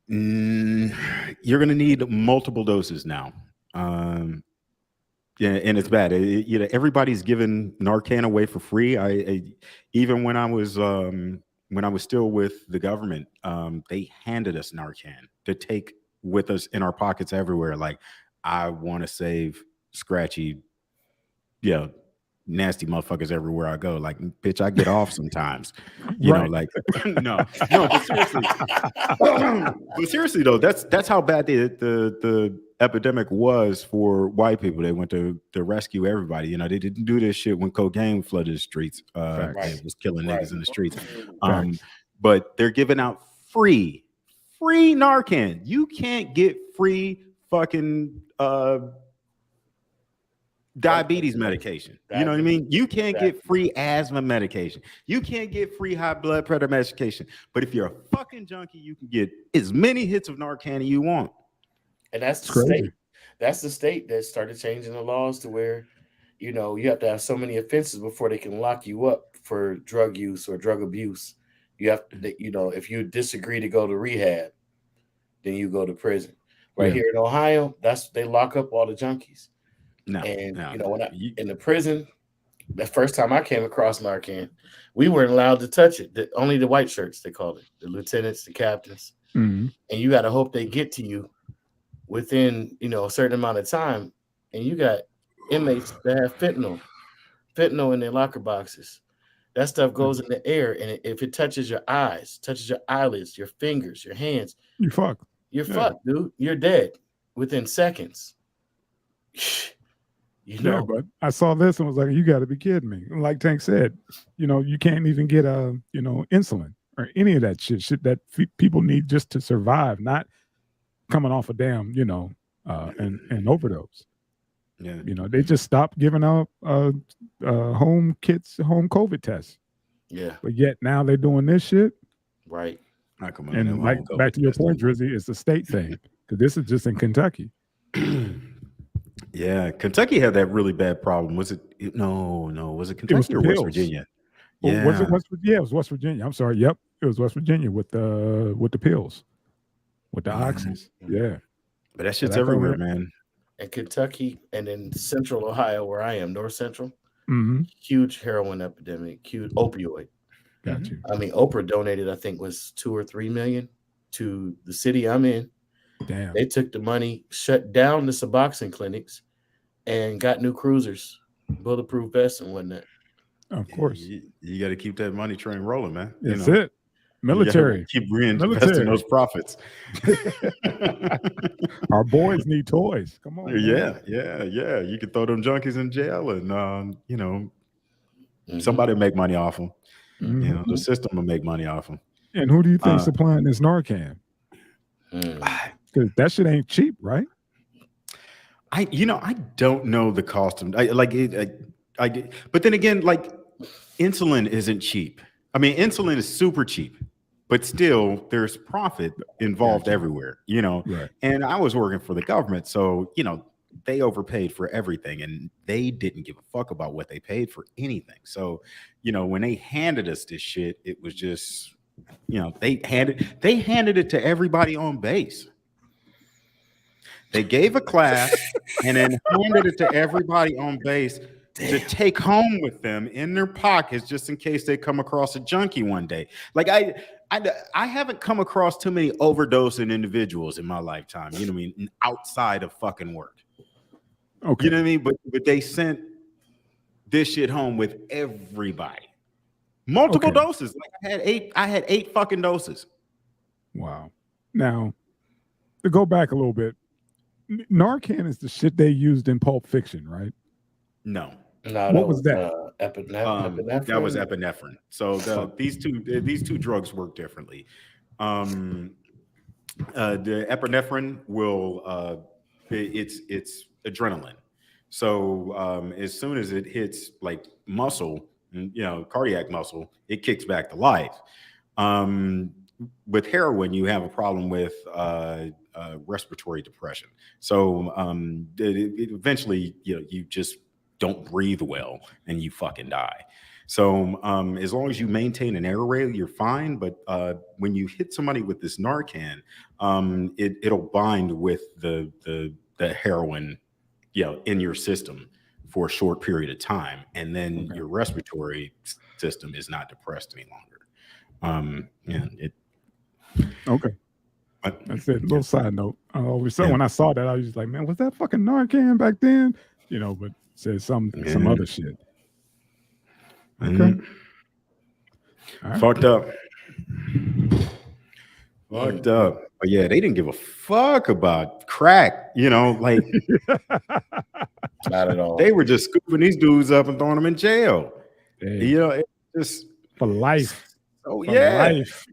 you're gonna need multiple doses now. Yeah, and it's bad. Everybody's giving Narcan away for free. Even when I was still with the government, they handed us Narcan to take with us in our pockets everywhere. Like, I want to save Scratchy, yeah, nasty motherfuckers everywhere I go. Like, bitch, I get off sometimes. Right. Like no, but seriously though, that's how bad the epidemic was for white people. They went to rescue everybody. They didn't do this shit when cocaine flooded the streets. And was killing niggas in the streets. But they're giving out free Narcan. You can't get free fucking diabetes medication. You know what I mean? You can't get free asthma medication. You can't get free high blood pressure medication. But if you're a fucking junkie, you can get as many hits of Narcan as you want. And that's the state. That's the state that started changing the laws to where, you have to have so many offenses before they can lock you up for drug use or drug abuse. You have to, if you disagree to go to rehab, then you go to prison. Here in Ohio, they lock up all the junkies. When I in the prison, the first time I came across Narcan, we weren't allowed to touch it. Only the white shirts, they called it, the lieutenants, the captains, and you got to hope they get to you within a certain amount of time. And you got inmates that have fentanyl in their locker boxes. That stuff goes in the air, and if it touches your eyes, touches your eyelids, your fingers, your hands, you're fucked. You're fucked, dude. You're dead within seconds. Yeah, but I saw this and was like, you got to be kidding me. Like Tank said, you can't even get insulin or any of that shit that people need just to survive, not coming off a damn, an overdose. Yeah. They just stopped giving out home kits, home COVID tests. Yeah. But yet now they're doing this shit. Right. And like back to your point, Drizzy, it's a state thing because this is just in Kentucky. Yeah, Kentucky had that really bad problem. Was it? No. Was it Kentucky or West Virginia? Yeah. Was it West Virginia? Yeah, it was West Virginia. I'm sorry. Yep, it was West Virginia with the pills, with the oxys. Yeah. But that shit's everywhere, man. And Kentucky, and in Central Ohio, where I am, North Central, mm-hmm. Huge heroin epidemic, huge opioid. Got you. I mean, Oprah donated, I think, was $2 or $3 million to the city I'm in. Damn. They took the money, shut down the Suboxone clinics, and got new cruisers, bulletproof vests, and whatnot. Of course, you got to keep that money train rolling, man. That's it. Military. Keep reinvesting those profits. Our boys need toys. Come on. Yeah. You can throw them junkies in jail, and somebody make money off them. Mm-hmm. The system will make money off them. And who do you think supplying this Narcan? Because that shit ain't cheap, right? I don't know the cost of but then again, like, insulin isn't cheap. I mean, insulin is super cheap, but still there's profit involved everywhere, Right. And I was working for the government, so they overpaid for everything, and they didn't give a fuck about what they paid for anything. So when they handed us this shit, it was just they handed it to everybody on base. They gave a class and then handed it to everybody on base to take home with them in their pockets, just in case they come across a junkie one day. Like, I haven't come across too many overdosing individuals in my lifetime, you know what I mean, outside of fucking work. Okay. You know what I mean? But they sent this shit home with everybody. Multiple doses. Like, I had eight fucking doses. Wow. Now, to go back a little bit, Narcan is the shit they used in Pulp Fiction, right? No. What was that? Epinephrine. That was epinephrine. So these two drugs work differently. The epinephrine will it's adrenaline. So as soon as it hits like muscle, cardiac muscle, it kicks back to life. With heroin, you have a problem with respiratory depression. So eventually, you just don't breathe well and you fucking die. So as long as you maintain an air rail, you're fine. But when you hit somebody with this Narcan, it'll bind with the heroin, in your system for a short period of time, and then your respiratory system is not depressed any longer. Okay. That's it. Little side note. When I saw that, I was just like, man, was that fucking Narcan back then? But it said some other shit. Okay. Right. Fucked up. Fucked up. But yeah, they didn't give a fuck about crack, like not at all. They were just scooping these dudes up and throwing them in jail. Hey. It just for life. Oh yeah. Life.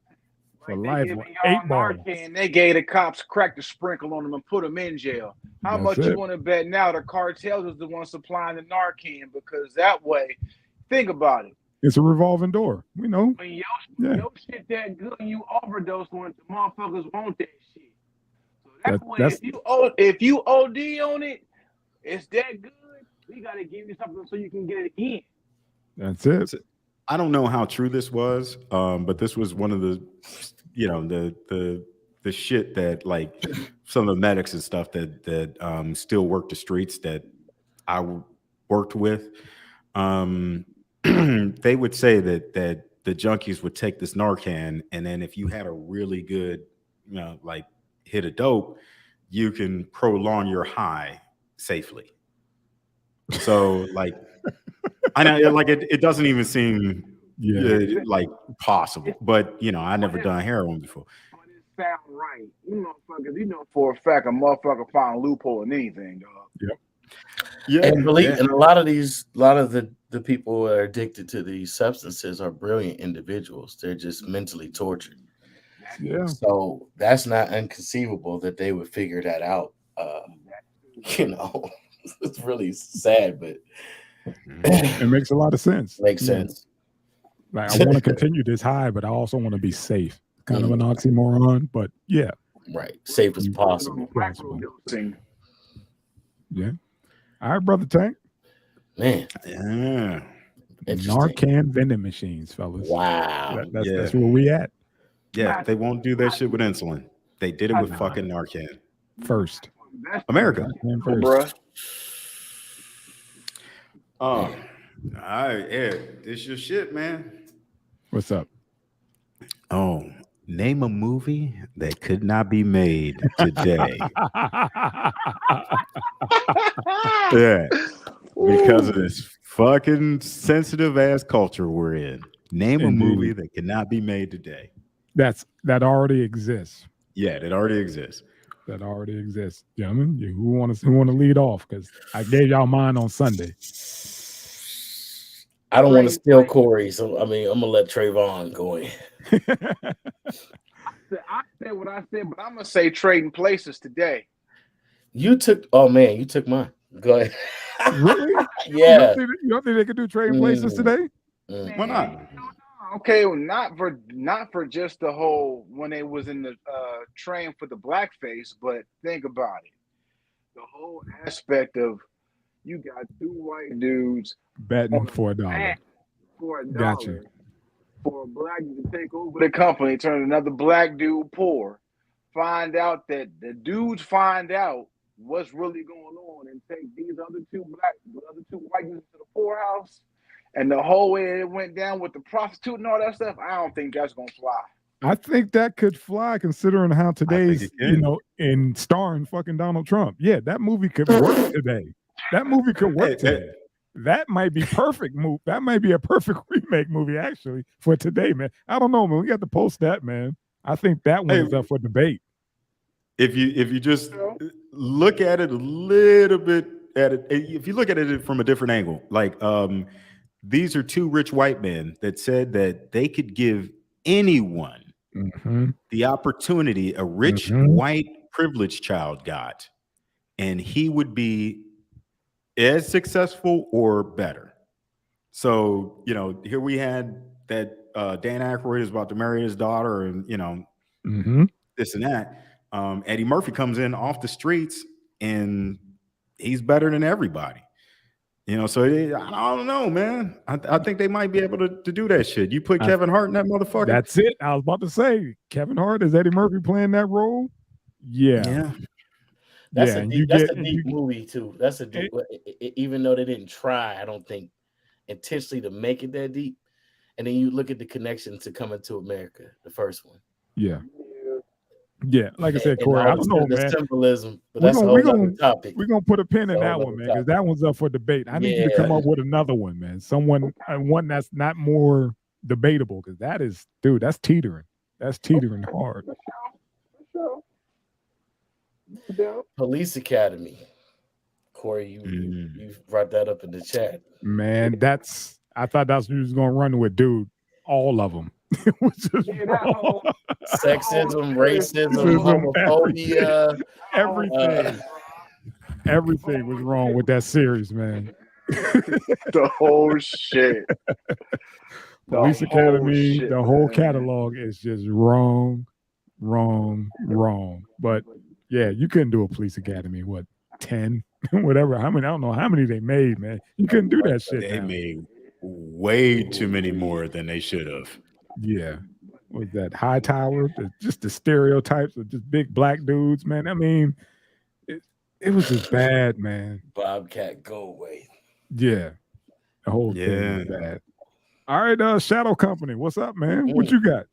For life. Narcan, they gave the cops crack to sprinkle on them and put them in jail. How much you want to bet now the cartels is the one supplying the Narcan? Because that way, think about it. It's a revolving door. We know. When your shit that good and you overdose on it, the motherfuckers want that shit. So that way, if you OD on it, it's that good. We gotta give you something so you can get it again. That's it. I don't know how true this was, but this was one of the, the shit that like some of the medics and stuff that still work the streets that I worked with. They would say that the junkies would take this Narcan, and then if you had a really good, like hit of dope, you can prolong your high safely. So like, I know like it doesn't even seem like possible, but I never done heroin before. But it sound right. You motherfuckers, for a fact a motherfucker found a loophole in anything, dog. Yep. Yeah, and a lot of the people who are addicted to these substances are brilliant individuals. They're just mentally tortured. Yeah. So that's not inconceivable that they would figure that out. It's really sad, but it makes a lot of sense. Makes sense. Like I want to continue this high, but I also want to be safe. Kind of an oxymoron, but yeah. Right. Safe as possible. Yeah. All right, Brother Tank. Man. Yeah. Narcan vending machines, fellas. Wow. That's where we at. Yeah, they won't do that shit with insulin. They did it with fucking Narcan. First. America. Bruh. All right, Ed, this your shit, man. What's up? Oh, name a movie that could not be made today. Yeah, because of this fucking sensitive ass culture we're in. Name a movie that cannot be made today. That already exists. Yeah, that already exists. That already exists, gentlemen. Who want to lead off? Because I gave y'all mine on Sunday. I don't want to steal Corey, so I'm gonna let Trayvon go in. I said what I said, but I'm gonna say Trading Places today. You took mine. Go ahead. Really? Yeah. You don't think they could do Trading Places today? Why not? Okay, well, not for just the whole when they was in the train for the blackface, but think about it. The whole aspect of you got two white dudes betting for $1. Gotcha. For a black dude to take over the company, turn another black dude poor, find out that the dudes find out what's really going on and take these other two white dudes to the poorhouse. And the whole way it went down with the prostitute and all that stuff, I don't think that's gonna fly. I think that could fly considering how today's, in starring fucking Donald Trump. Yeah, that movie could work today. That movie could work today. That might be perfect move. That might be a perfect remake movie actually for today, man. I don't know, man. We got to post that, man. I think that one is up for debate. If you just look at it a little bit if you look at it from a different angle, like these are two rich white men that said that they could give anyone the opportunity a rich white privileged child got, and he would be as successful or better. So, here we had that Dan Aykroyd is about to marry his daughter and, this and that. Eddie Murphy comes in off the streets and he's better than everybody. You know, so I don't know, man. I think they might be able to do that shit. You put Kevin Hart in that motherfucker. That's it. I was about to say, Kevin Hart, is Eddie Murphy playing that role? Yeah. That's Yeah, a and deep, you that's get- a deep movie too. That's a deep. Even though they didn't try, I don't think intentionally to make it that deep. And then you look at the connection to Coming to America, the first one. Yeah. Like I said, And Corey, all I don't know, the man. symbolism, but We're that's gonna- a whole other topic. We're gonna put a pin in It's a that whole one, other man, because topic. that one's up for debate. I need you to come up with another one, man. Someone one that's not more debatable, because that is, dude, that's teetering. That's teetering hard. Police Academy. Corey, you brought that up in the chat. Man, I thought that's what you was gonna run with, dude. All of them. Which is wrong. Sexism, racism, homophobia, everything was wrong with that series, man. The whole shit. Police Academy, the whole catalog is just wrong. But yeah, you couldn't do a Police Academy. What, 10? Whatever. How many? I don't know how many they made, man. You couldn't do that shit. They now. made way too many more than they should have. Yeah. Was that High Tower? Just the stereotypes of just big black dudes, man. I mean, it was just bad, man. Bobcat, go away. Yeah. The whole thing was bad. All right, Shadow Company, what's up, man? What you got?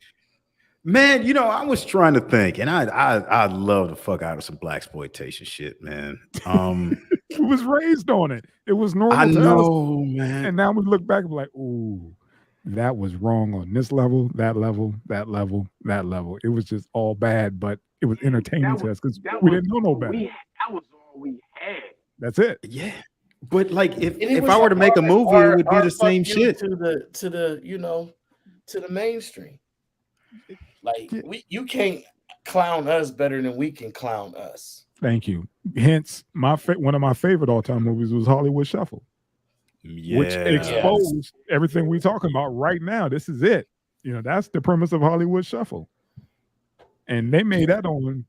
Man, you know, I was trying to think, and I love the fuck out of some blaxploitation shit, man. We was raised on it. It was normal. I to know, us. man. And now we look back and be like, ooh, that was wrong on this level, that level, that level, that level. It was just all bad, but it was entertaining to us because we didn't know no better. That was all we had. That's it. Yeah. But like if I were to make a movie, it would be the same shit. To the to the mainstream. Like you can't clown us better than we can clown us. Thank you. Hence, one of my favorite all-time movies was Hollywood Shuffle, which exposed everything we're talking about right now. This is it. You know, that's the premise of Hollywood Shuffle, and they made that on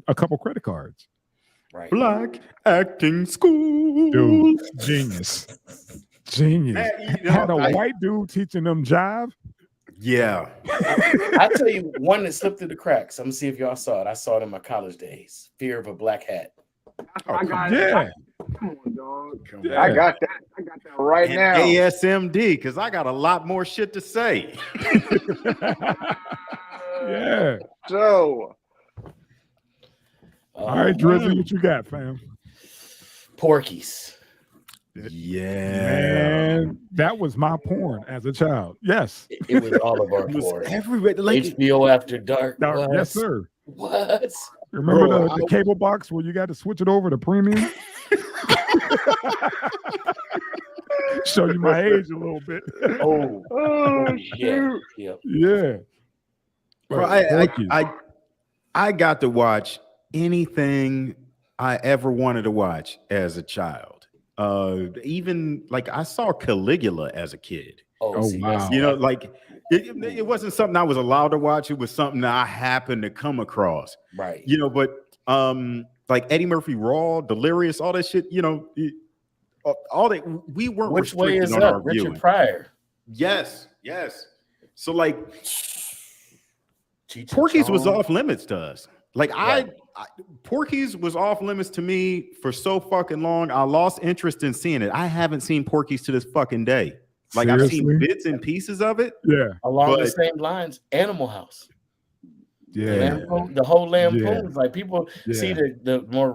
a couple credit cards. Right. Black acting school, dude, genius. Man, had a white dude teaching them jive. Yeah. I tell you one that slipped through the cracks. I'm gonna see if y'all saw it. I saw it in my college days. Fear of a Black Hat. I got it. Come on, dog. Yeah. I got that right now. ASMD, because I got a lot more shit to say. Yeah. So. All right, Drizzy, what you got, fam? Porky's. Yeah, man, that was my porn as a child. Yes, it was all of our porn. Everybody, like HBO After Dark. Yes, sir. What? Remember the cable box where you got to switch it over to premium? Show you my age a little bit. Shoot. Yeah. Bro, I got to watch anything I ever wanted to watch as a child. Even like I saw Caligula as a kid. Oh wow! You know, like it wasn't something I was allowed to watch. It was something that I happened to come across. Right. You know, but like Eddie Murphy Raw, Delirious, all that shit. You know, all that we weren't Which way restricted is on up? our Richard viewing. Pryor. Yes. So like, Porky's was off limits to us. Like Porky's was off limits to me for so fucking long. I lost interest in seeing it. I haven't seen Porky's to this fucking day. Like Seriously? I've seen bits and pieces of it. Yeah. Along the same lines, Animal House. Yeah. The whole Lampoons. Like people see the more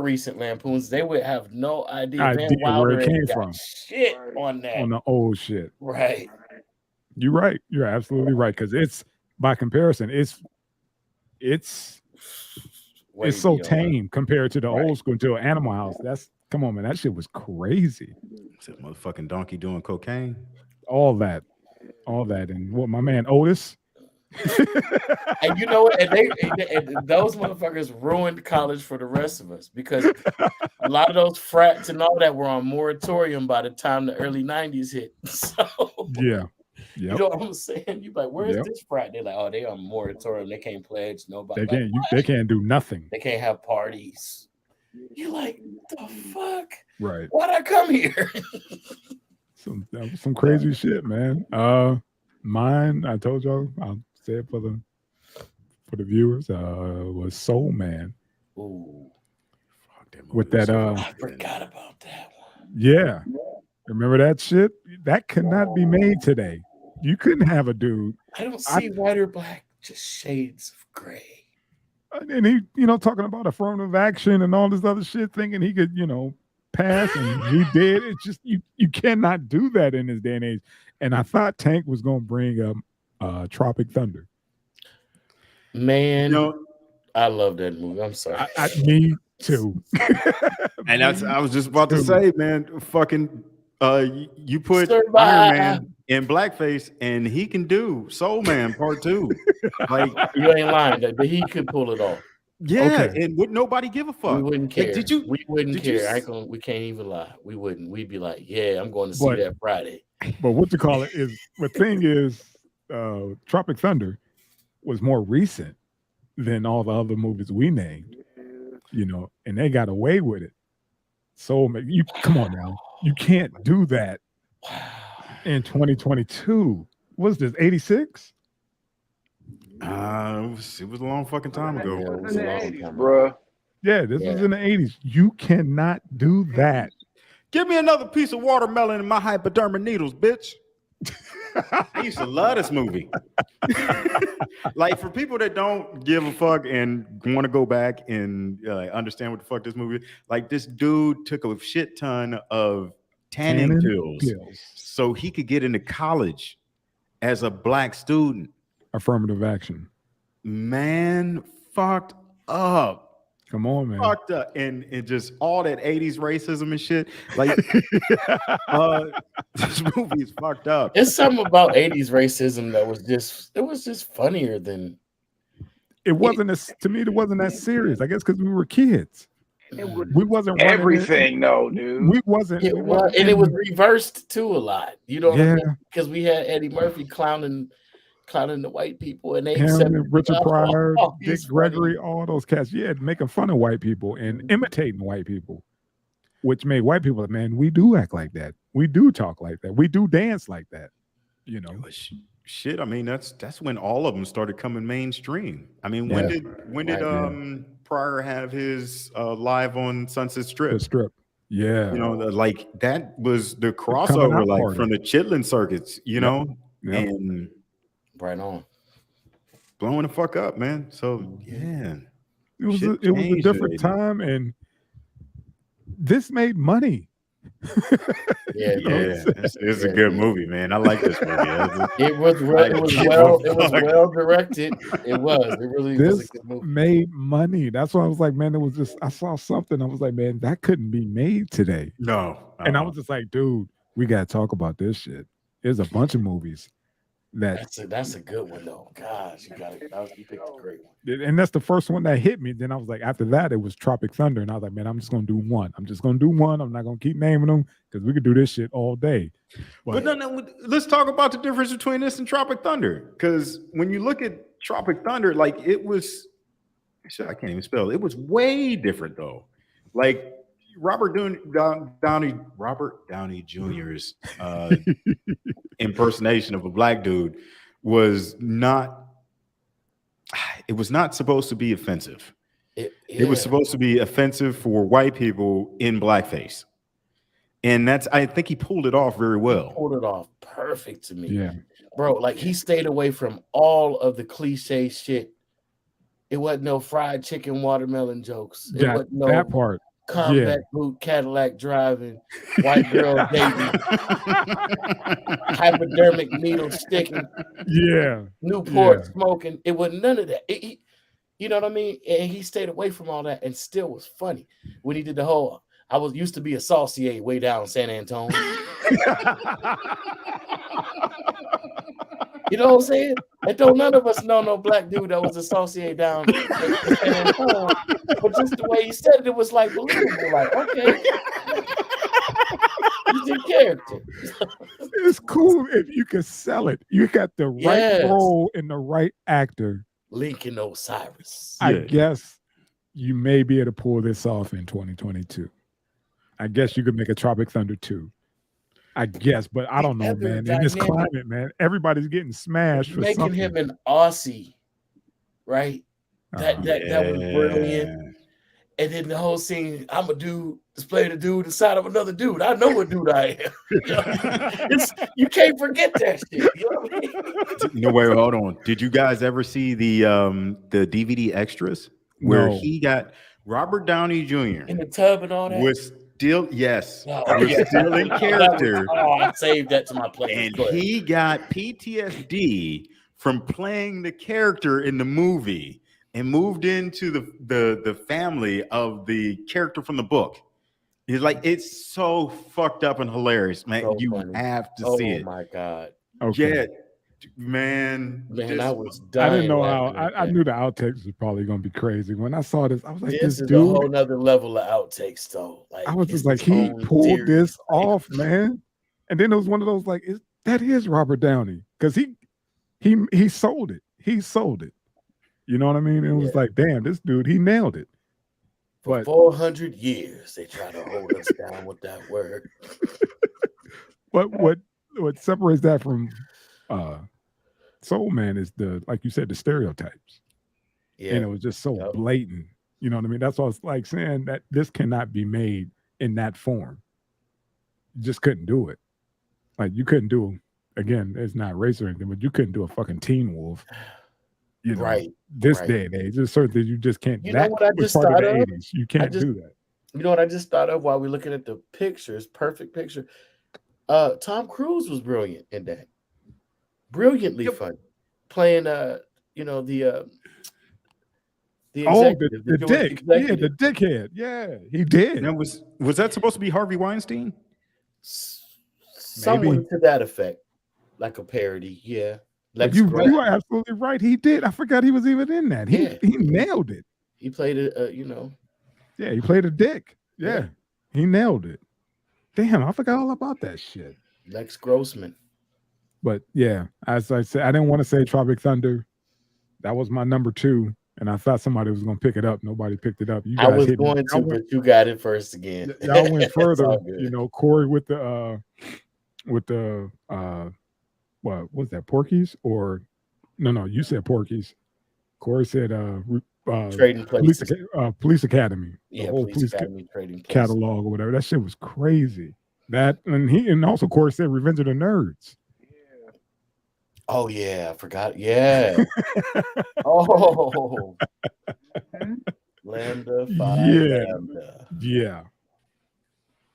recent Lampoons, they would have no idea where it came from. Shit on that. On the old shit. Right. You're right. You're absolutely right. Because it's by comparison, it's so tame compared to the old school to Animal House. Come on, man. That shit was crazy. Is that motherfucking donkey doing cocaine? All that. And what my man Otis. And you know what? And those motherfuckers ruined college for the rest of us because a lot of those frats and all that were on moratorium by the time the early 90s hit. So yeah. You know what I'm saying? You like, where's this frat? They're like, oh, they on moratorium. They can't pledge nobody. They can't do nothing. They can't have parties. You're like, the fuck? Right. Why'd I come here? That was some crazy shit, man. Mine, I told y'all, I'll say it for the viewers, was Soul Man. Ooh, Fuck, that With movie was that, so I good. forgot about that one. Yeah. Remember that shit? That could not be made today. You couldn't have a dude. I don't see white or black, just shades of gray. And he, talking about affirmative action and all this other shit, thinking he could, pass, and he did. It's just you cannot do that in this day and age. And I thought Tank was going to bring up Tropic Thunder. Man, I love that movie. I'm sorry. Me too. And I was just about to say, man, fucking, you put Survive. Iron Man in blackface, and he can do Soul Man Part 2. Like, You ain't lying, but he could pull it off. yeah, Okay. and would nobody give a fuck? We wouldn't care. Like, We wouldn't did you care. We can't even lie. We wouldn't. We'd be like, yeah, I'm going to see that Friday. But what you call it is, the thing is, Tropic Thunder was more recent than all the other movies we named, and they got away with it. So you come on now, you can't do that in 2022. What's this, 86? it was a long fucking time ago. Yeah, it was In a the long 80s, time. bro. Yeah, this was in the 80s. You cannot do that. Give me another piece of watermelon in my hypodermic needles, bitch. I used to love this movie. Like, for people that don't give a fuck and want to go back and understand what the fuck this movie is, like, this dude took a shit ton of tanning pills so he could get into college as a black student. Affirmative action. Man, fucked up. Come on, man. Fucked up. And just all that 80s racism and shit. Like, this movie is fucked up. It's something about 80s racism that was just funnier than It wasn't to me. It wasn't that serious. I guess because we were kids. We wasn't running Everything, though, dude. We wasn't. and it was reversed too a lot. You know what I mean? Because we had Eddie Murphy clowning the white people, and they and Richard Pryor, Dick he's Gregory, all those cats. Yeah, making fun of white people and imitating white people, which made white people, man, we do act like that. We do talk like that. We do dance like that. Shit, I mean, that's when all of them started coming mainstream. I mean, when did Pryor have his live on Sunset Strip? The Strip. Yeah. Like, that was the crossover, like, from the Chitlin circuits, and right on, blowing the fuck up, man. So yeah, it was a different time, and this made money. It's a good movie, man. I like this movie. It was well directed. It really was a good movie. Made money. That's why I was like, man, I saw something. I was like, man, that couldn't be made today. No. And I was just like, dude, we gotta talk about this shit. There's a bunch of movies that's a good one though. Gosh, you picked a great one. And that's the first one that hit me. Then I was like, after that, it was Tropic Thunder, and I was like, man, I'm just gonna do one. I'm not gonna keep naming them because we could do this shit all day. But no, let's talk about the difference between this and Tropic Thunder. Because when you look at Tropic Thunder, like, it was, shit, I can't even spell it. It was way different though. Like, Robert Downey Jr.'s impersonation of a black dude was not supposed to be offensive. It was supposed to be offensive for white people in blackface. And I think he pulled it off very well. He pulled it off perfect to me. Yeah. Bro, like, he stayed away from all of the cliche shit. It wasn't no fried chicken watermelon jokes. It wasn't no that part. combat boot Cadillac driving, white girl dating, hypodermic needle sticking, Newport smoking. It was none of that. You know what I mean? And he stayed away from all that and still was funny when he did the whole, I used to be a saucier way down in San Antonio. You know what I'm saying? And don't none of us know no black dude that was a saucier down in San Antonio. But just the way he said it was like believable. Like, okay. He's in character. It's cool if you can sell it. You got the right role and the right actor. Lincoln Osiris. I guess you may be able to pull this off in 2022. I guess you could make a Tropic Thunder 2. I guess, but I don't know, Other man. In this dynamic- climate, man, everybody's getting smashed for making something. him an Aussie, right? That was brilliant. Yeah. And then the whole scene, I'm a dude display the dude inside of another dude. I know what dude I am. You know, you can't forget that shit. You know what I mean? No, wait, hold on. Did you guys ever see the DVD extras where No. he got Robert Downey Jr. In the tub and all that. was still was yes. still in character, I saved that to my place. and he got PTSD from playing the character in the movie and moved into the family of the character from the book. He's like, it's so fucked up and hilarious, man. So you funny. have to see it. Oh my god. Okay. Yeah, man. I was I dying. didn't know how. laughing at I that. knew the outtakes was probably going to be crazy. When I saw this, I was like, This this is a dude. whole nother level of outtakes, though. Like, I was it's just like, its he own pulled series. this off, man. And then it was one of those like, that is Robert Downey, because he sold it. He sold it. You know what I mean? It was Yeah. like, damn, this dude, he nailed it. For But 400 years, they try to hold us down with that word. what separates that from Soul Man is like you said, the stereotypes. Yeah. And it was just so Yep. blatant. You know what I mean? That's why it's like saying that this cannot be made in that form. You just couldn't do it. Like you couldn't do, again, it's not race or anything, but you couldn't do a fucking Teen Wolf. You know, Right. this right. day and age. There's certain things you just can't. You know that what I was just part of thought the of? 80s. You can't do that. You know what I just thought of while we're looking at the pictures? Perfect picture. Tom Cruise was brilliant in that. Brilliantly funny. Playing the Oh, executive, the Jewish dick. Yeah, executive. the dickhead. Yeah, he did. Now, was that supposed to be Harvey Weinstein? Someone to that effect, like a parody. Yeah, Lex You Gross. are absolutely right. He did. I forgot he was even in that. He Yeah. he nailed it. He played it. Yeah, he played a dick. Yeah, Yeah. he nailed it. Damn, I forgot all about that shit. Lex Grossman. But yeah, as I said, I didn't want to say Tropic Thunder. That was my number 2, and I thought somebody was going to pick it up. Nobody picked it up. You guys I was hit me. going to, but you got it first again. Y'all went It's further. all good. You know, Corey with the what was that? Porky's or no? You said Porky's. Corey said Trading Places. Police Academy. The Yeah, whole Police Academy Trading Places. catalog or whatever. That shit was crazy. That and also Corey said Revenge of the Nerds. Oh yeah, I forgot. Yeah. Oh. Lambda 5. Yeah. Lambda. Yeah.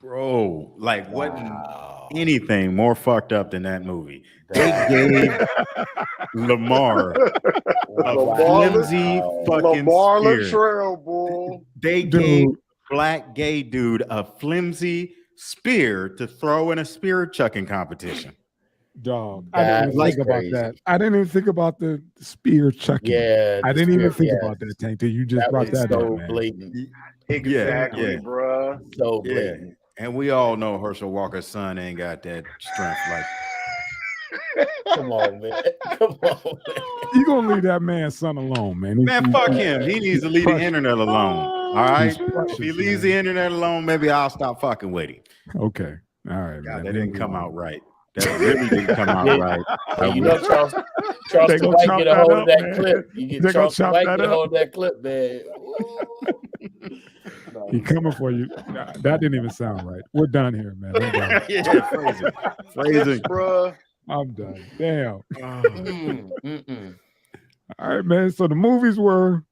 Bro, like wasn't Wow. anything more fucked up than that movie. They gave Lamar a flimsy fucking Lamar spear. Latrell, bull. They gave black gay dude a flimsy spear to throw in a spear chucking competition. Dog. I didn't even That's think about crazy. that. I didn't even think about the spear chucking. Yeah. I the didn't even spirit, think yeah. about that, Tank, till you just That brought was that so up, man. blatant. Exactly, yeah. bruh. So Yeah. blatant. And we all know Herschel Walker's son ain't got that strength like Come on, man. Come on, man. You gonna leave that man's son alone, man. man, fuck him. He needs to leave the internet alone. All right. precious, If he leaves man. the internet alone, maybe I'll stop fucking with him. Okay. All right, God, man. that didn't come out right. That really didn't come out Yeah. right. Hey, you know, They Charleston gonna White chop get a that hold up, of that man. clip. You They get gonna Charleston chop White that get a up. hold of that clip, man. Ooh. He coming for you. Nah, that didn't even sound right. We're done here, man. I'm done. Yeah, phrasing. Bruh. I'm done. Damn. Mm-mm. All right, man. So the movies were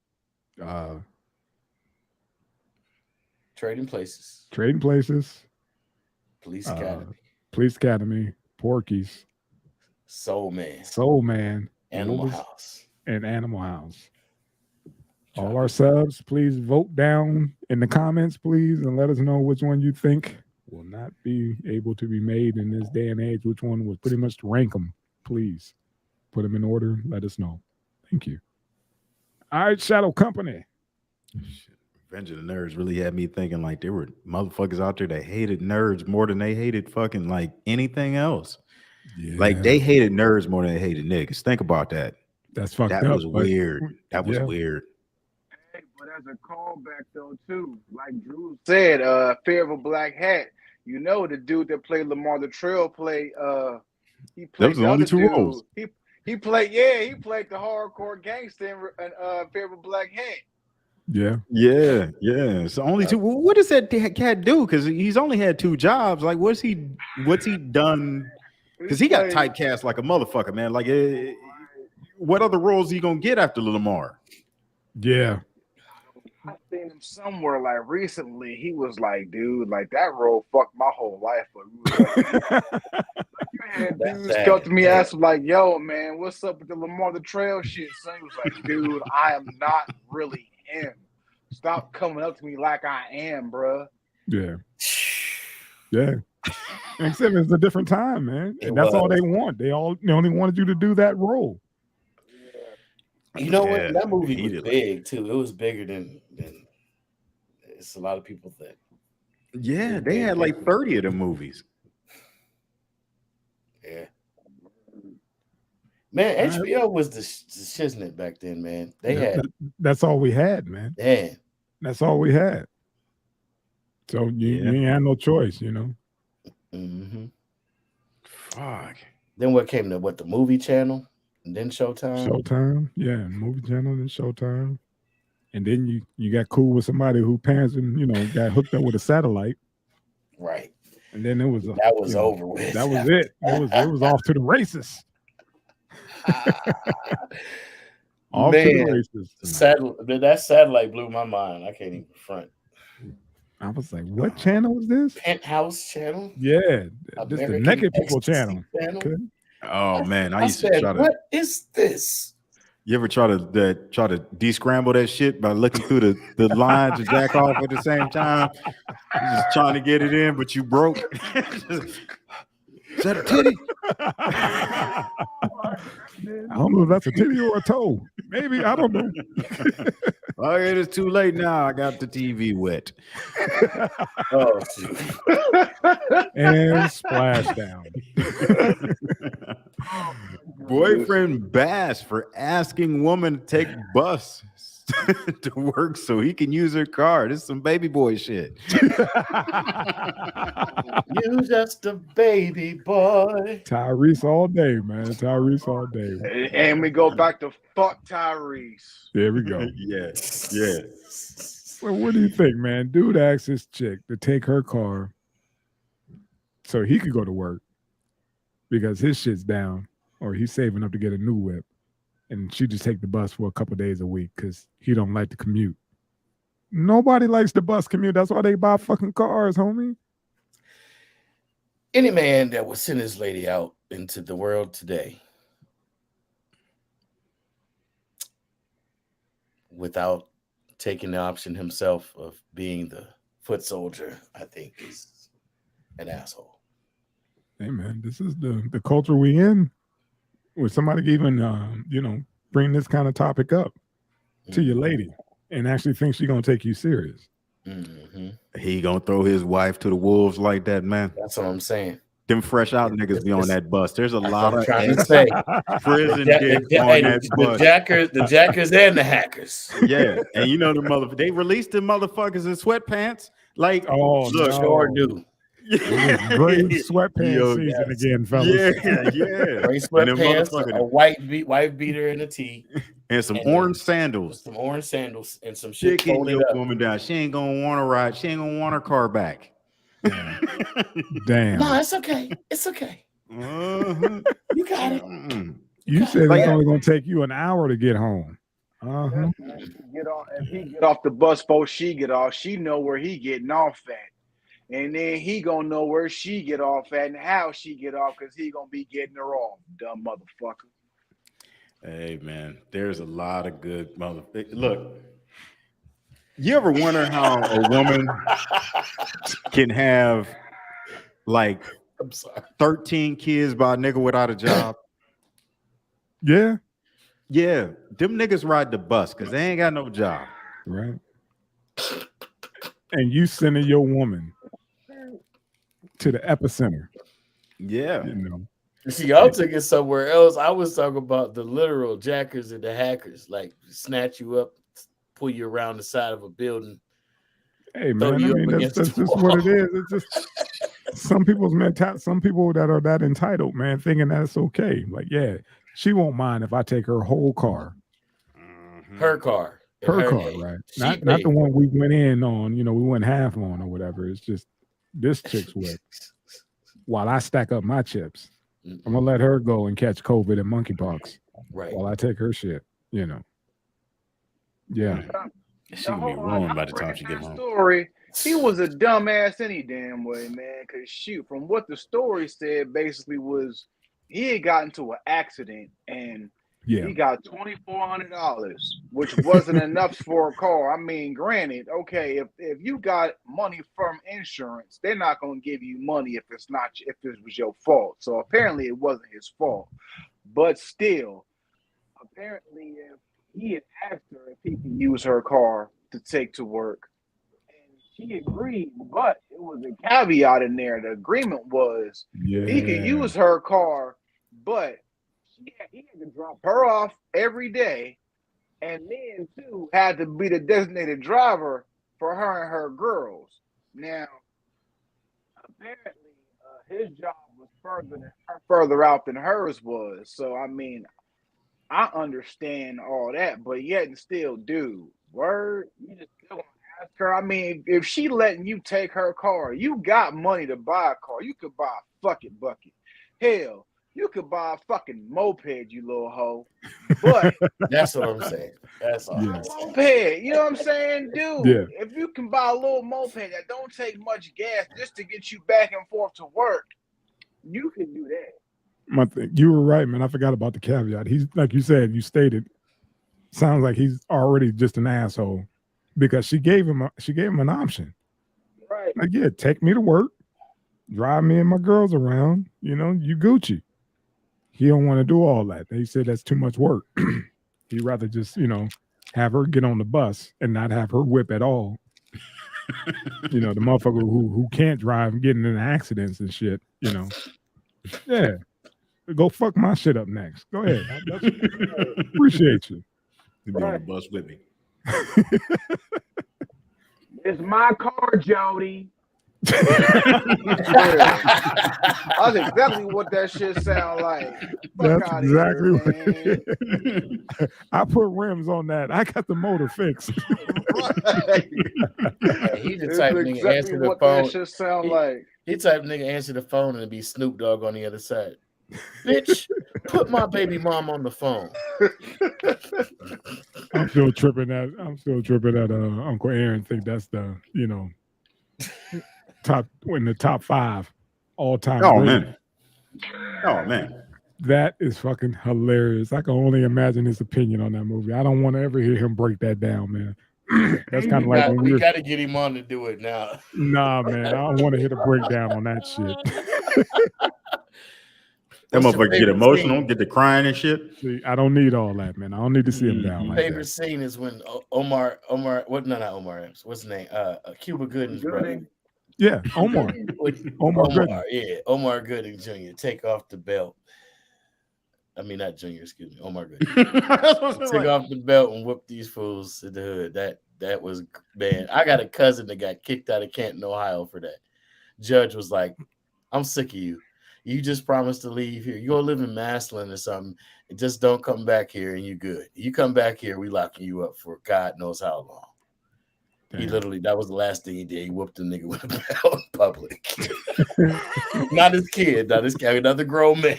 Trading Places. Trading Places, Police uh, Academy. Police Academy, Porky's, Soul Man. Soul Man, Animal Movies, House. and Animal House. All our subs, please vote down in the comments, please, and let us know which one you think will not be able to be made in this day and age. Which one was pretty much to rank them, please. Put them in order. Let us know. Thank you. All right, Shadow Company. Revenge of the Nerds really had me thinking like there were motherfuckers out there that hated nerds more than they hated fucking like anything else. Yeah, Like they hated nerds more than they hated niggas. Think about that. that's fucked That up. was but weird. That was yeah. weird. Hey, but as a callback though too, like Drew said, Fear of a Black Hat. You know the dude that played Lamar the Trail played. He That played was the the only other two dude. roles. He played the hardcore gangster in Fear of a Black Hat. Yeah. Yeah. It's the only two. Well, what does that cat do? Because he's only had 2 jobs. Like, what's he done? Because he got typecast like a motherfucker, man. Like, what other roles he gonna get after Lamar? Yeah. I seen him somewhere like recently. He was like, dude, like that role fucked my whole life. But you had dudes come to me asking like, yo, man, what's up with the Lamar the Trail shit? So he was like, dude, I am not really him. Stop coming up to me like I am, bruh. Yeah. Yeah. Except it's a different time, man. And that's all they want. They only wanted you to do that role. You know what? That movie was big too. It was bigger than it's a lot of people think. Yeah, they had like 30 of the movies. Yeah. Man, HBO was the shiznit back then, man. They had that's all we had, man. Man. That's all we had. So you ain't had no choice, you know. Mm-hmm. Fuck. Then what came to the movie channel? And then Showtime? Showtime, yeah, movie channel, then Showtime. And then you got cool with somebody who parents and got hooked up with a satellite. Right. And then it was over with. That was it. It was off to the races. Off to the races. That satellite blew my mind. I can't even front. I was like, what channel is this? Penthouse channel? Yeah. This is the Naked People channel. Okay. Oh man, I used to try to. What is this? You ever try to descramble that shit by looking through the lines and jack off at the same time? You're just trying to get it in, but you broke. Is that a titty? I don't know if that's a titty or a toe. Maybe, I don't know. Oh, it is too late now. I got the TV wet. Oh, and splashdown. Boyfriend bashed for asking woman to take bus to work so he can use her car. This is some baby boy shit. You just a baby boy. Tyrese all day, man. Tyrese all day. And we go back to fuck Tyrese. There we go. Yeah. So what do you think, man? Dude asked his chick to take her car so he could go to work because his shit's down or he's saving up to get a new whip. And she just take the bus for a couple days a week because he don't like to commute. Nobody likes the bus commute. That's why they buy fucking cars, homie. Any man that would send his lady out into the world today without taking the option himself of being the foot soldier, I think is an asshole. Hey, man, this is the culture we in. Where somebody even, bring this kind of topic up to your lady and actually think she's going to take you serious. Mm-hmm. He going to throw his wife to the wolves like that, man. That's what I'm saying. Them fresh out niggas be on that bus. There's a lot of trying to say. Prison dicks on that bus. The jackers and the hackers. Yeah. And they released the motherfuckers in sweatpants. Like, look, sure do. Great sweatpants season again, fellas. Yeah. Great sweatpants, a white beater and a tee, and some orange sandals. Some orange sandals and some shit. Kicking your woman down. She ain't gonna want to ride. She ain't gonna want her car back. Damn. No, it's okay. It's okay. Uh-huh. You got it. You said it's only gonna take you an hour to get home. Uh-huh. If he get off the bus before she get off, she know where he getting off at. And then he gonna know where she get off at and how she get off because he gonna be getting her off, dumb motherfucker. Hey man, there's a lot of good motherfuckers. Look, you ever wonder how a woman can have like 13 kids by a nigga without a job? Yeah. Yeah, them niggas ride the bus because they ain't got no job. Right. And you sending your woman to the epicenter. Yeah. See, y'all took it somewhere else. I was talking about the literal jackers and the hackers, like snatch you up, pull you around the side of a building. Hey Throw man, I you mean up that's against the just what it wall. is. It's just some people's mentality. Some people that are that entitled, man, thinking that's okay. Like, yeah, she won't mind if I take her whole car, Her car. in her car, name. right? She Not paid the for one we went in on. You know, we went half on or whatever. It's just this chick's whip. While I stack up my chips, it. I'm gonna let her go and catch COVID and monkeypox Right. while I take her shit. You know, yeah. She gonna be ruined by the time she get home. Story. He was a dumbass any damn way, man. Cause shoot, from what the story said, basically was he had gotten into an accident and Yeah. he got $2,400, which wasn't enough for a car. I mean, granted, okay, if you got money from insurance, they're not gonna give you money if it was your fault. So apparently it wasn't his fault, but still, apparently if he had asked her if he could use her car to take to work. She agreed, but it was a caveat in there. The agreement was he could use her car, but he had to drop her off every day, and then too had to be the designated driver for her and her girls. Now, apparently, his job was further out than hers was. So I mean, I understand all that, but yet and still, dude, word, you just still gonna ask her. I mean, if she letting you take her car, you got money to buy a car. You could buy a fucking bucket. Hell, you could buy a fucking moped, you little hoe. But That's what I'm saying. That's all. Yeah. moped, you know what I'm saying, dude? Yeah. If you can buy a little moped that don't take much gas just to get you back and forth to work, you can do that. You were right, man. I forgot about the caveat. He's like you said, you stated. Sounds like he's already just an asshole because she gave him an option. Right. Like, yeah, take me to work, drive me and my girls around. You know, you Gucci. He don't want to do all that. He said that's too much work. He'd rather just, have her get on the bus and not have her whip at all. The motherfucker who can't drive and getting in accidents and shit. Yeah. Go fuck my shit up next. Go ahead. Appreciate you. You be on the bus with me. It's my car, Jody. That's exactly what that shit sound like. That's exactly what I put rims on that. I got the motor fixed. Right. He the type of nigga exactly answer the what phone. That shit sound like. He type of nigga answer the phone and be Snoop Dogg on the other side. Bitch, put my baby mom on the phone. I'm still tripping at Uncle Aaron think that's the top in the top 5 all time. Oh man. That is fucking hilarious. I can only imagine his opinion on that movie. I don't want to ever hear him break that down, man. That's kind of like when we got to get him on to do it now. Nah, man, I don't want to hear the breakdown on that shit. That motherfucker get emotional, get to crying and shit. See, I don't need all that, man. I don't need to see him down like favorite that. scene is when Omar, what? No, not Omar Epps. What's his name? Cuba Gooding's brother. Yeah, Omar. Omar Gooding. Yeah, Omar Gooding Jr. Take off the belt. I mean, not Junior. Excuse me, Omar Gooding. Take off the belt and whoop these fools in the hood. That was, man. I got a cousin that got kicked out of Canton, Ohio for that. Judge was like, "I'm sick of you. You just promised to leave here. You go live in Massillon or something, and just don't come back here, and you good. You come back here, we locking you up for God knows how long." Damn. He literally, that was the last thing he did. He whooped a nigga with a belt in public. Not his kid, not his kid, another grown man.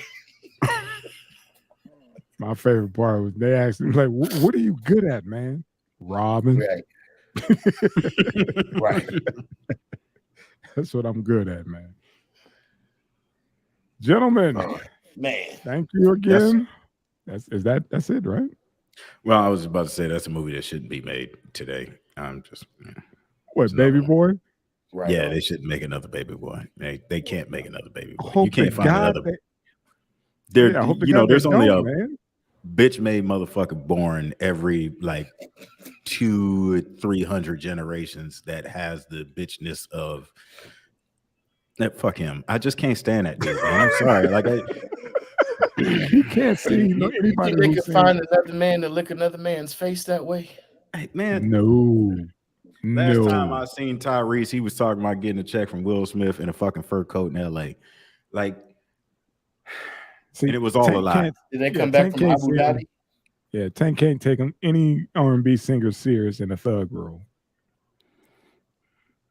My favorite part was they asked him, like, what are you good at, man? Robbing. Right. Right. That's what I'm good at, man. Gentlemen, man, thank you again. That's it, right? Well, I was about to say that's a movie that shouldn't be made today. I'm just what, Baby Boy? Right. Yeah, they shouldn't make another Baby Boy. They can't make another Baby Boy. You can't find another. There's only a bitch-made motherfucker born every like 200-300 generations that has the bitchness of. Fuck him. I just can't stand that dude, man. I'm sorry. Like you can't see anybody. They can find another man to lick another man's face that way. Hey, man. No. Last time I seen Tyrese, he was talking about getting a check from Will Smith in a fucking fur coat in L.A. Like, See, and it was all a lie. Did they come back from Abu Dhabi? Yeah, Tank can't take any R&B singer serious in a thug role.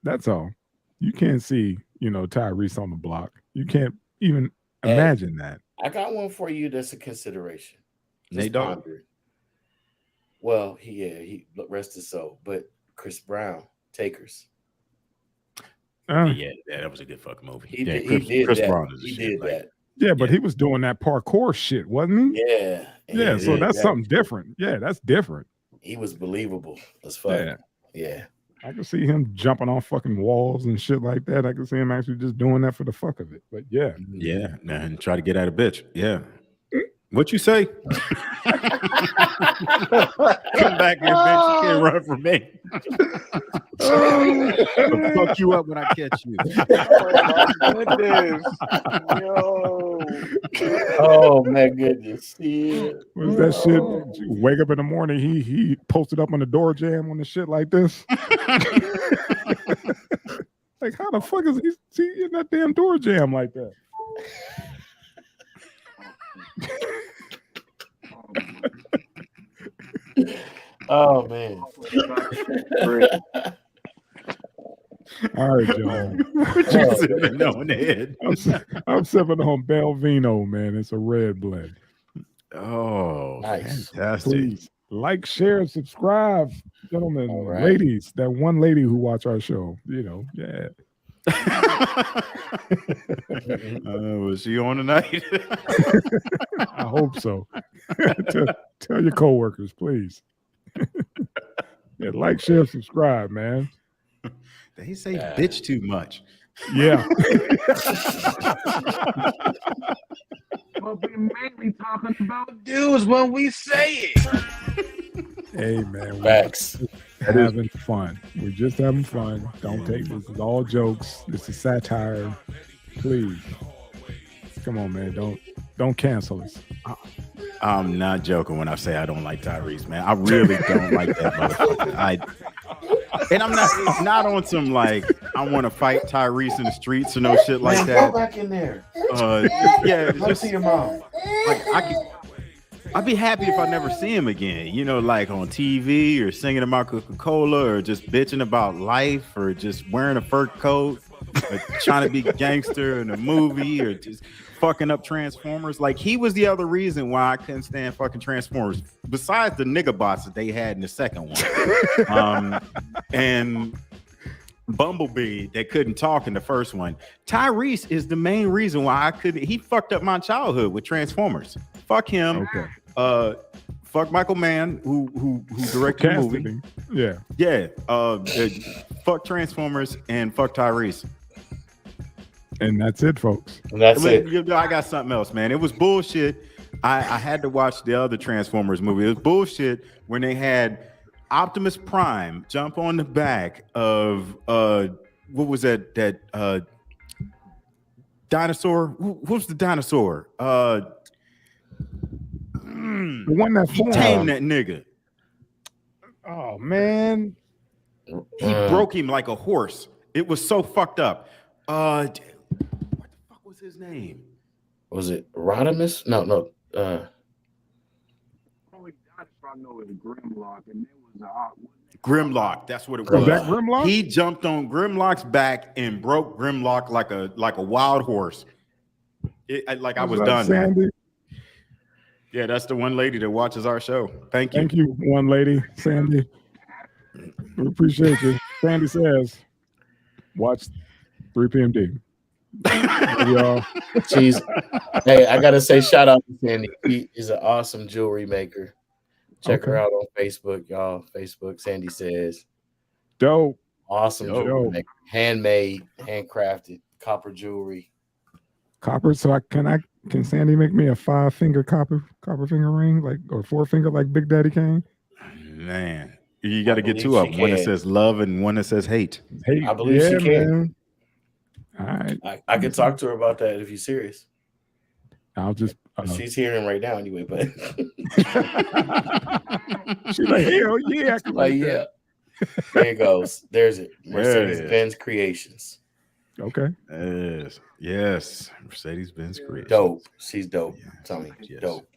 That's all. You can't see, Tyrese on the block. You can't even imagine that. I got one for you that's a consideration. Nate Dogg. Well, he rest his soul. But Chris Brown, Takers. Yeah, that was a good fucking movie. He did Chris Brown is he did that. Yeah, but he was doing that parkour shit, wasn't he? Yeah. Yeah, so that's something different. Yeah, that's different. He was believable as fuck. Yeah. I can see him jumping off fucking walls and shit like that. I can see him actually just doing that for the fuck of it. But yeah. Yeah, and try to get at a bitch. Yeah. What you say? Come back here, bitch. You can't run from me. I'll fuck you up when I catch you. Oh my goodness. Yo. Oh my goodness. Yeah. Was that shit? Wake up in the morning, he posted up on the door jam on the shit like this. Like, how the fuck is he in that damn door jam like that? Oh man. All right, John. What you sipping on the head? I'm sipping on Belvino, man. It's a red blend. Oh, nice. Fantastic. Please like, share, subscribe, gentlemen, right. ladies. That one lady who watch our show, yeah. Was she on tonight? I hope so. Tell your coworkers, please. Yeah, like, share, subscribe, man. They say bitch too much. Yeah. But we mainly talking about dudes when we say it. Hey, man. Facts. Having fun. We're just having fun. Don't take this is all jokes. This is satire. Please. Come on, man. Don't cancel us. I'm not joking when I say I don't like Tyrese, man. I really don't like that motherfucker. And I'm not on some like I want to fight Tyrese in the streets or no shit like that. Go back in there. Yeah, Go see your mom. Like I'd be happy if I never see him again, like on TV or singing about Coca-Cola or just bitching about life or just wearing a fur coat or trying to be gangster in a movie or just fucking up Transformers. Like, he was the other reason why I couldn't stand fucking Transformers, besides the nigga bots that they had in the second one. And Bumblebee that couldn't talk in the first one. Tyrese is the main reason why he fucked up my childhood with Transformers. Fuck him. Okay. Fuck Michael Mann, who directed the movie. Yeah. Fuck Transformers and fuck Tyrese. And that's it, folks. And that's it. I got something else, man. It was bullshit. I had to watch the other Transformers movie. It was bullshit when they had Optimus Prime jump on the back of what was that dinosaur? What was the dinosaur? The one that he tamed that nigga. Oh man, he broke him like a horse. It was so fucked up. What the fuck was his name? Was it Rodimus? No. Only dinosaur I know is Grimlock, and there was Grimlock. That's what it was. Was that Grimlock? He jumped on Grimlock's back and broke Grimlock like a wild horse. I was done, Sandy? man. Yeah, that's the one lady that watches our show. Thank you. Thank you, one lady, Sandy. We appreciate you. Sandy says, watch 3 p.m.D. Y'all. Jeez. Hey, I gotta say, shout out to Sandy. He is an awesome jewelry maker. Check her out on Facebook, y'all. Facebook, Sandy Says. Dope. Awesome jewelry maker. Handmade, handcrafted, copper jewelry. Copper. So can Sandy make me a 5-finger copper finger ring, or 4-finger like Big Daddy Kane? Man, you got to get 2 of them. One that says love and one that says hate. I believe she can. Man. All right. I can talk to her about that if you're serious. I'll She's hearing right now anyway, but She's like, hell yeah. I can like, make yeah. that. There it goes. There's it. There it Mercedes-Benz Creations. Okay. Yes. Mercedes-Benz Creations. Dope. She's dope. Yeah. Tell me. Yes. Dope.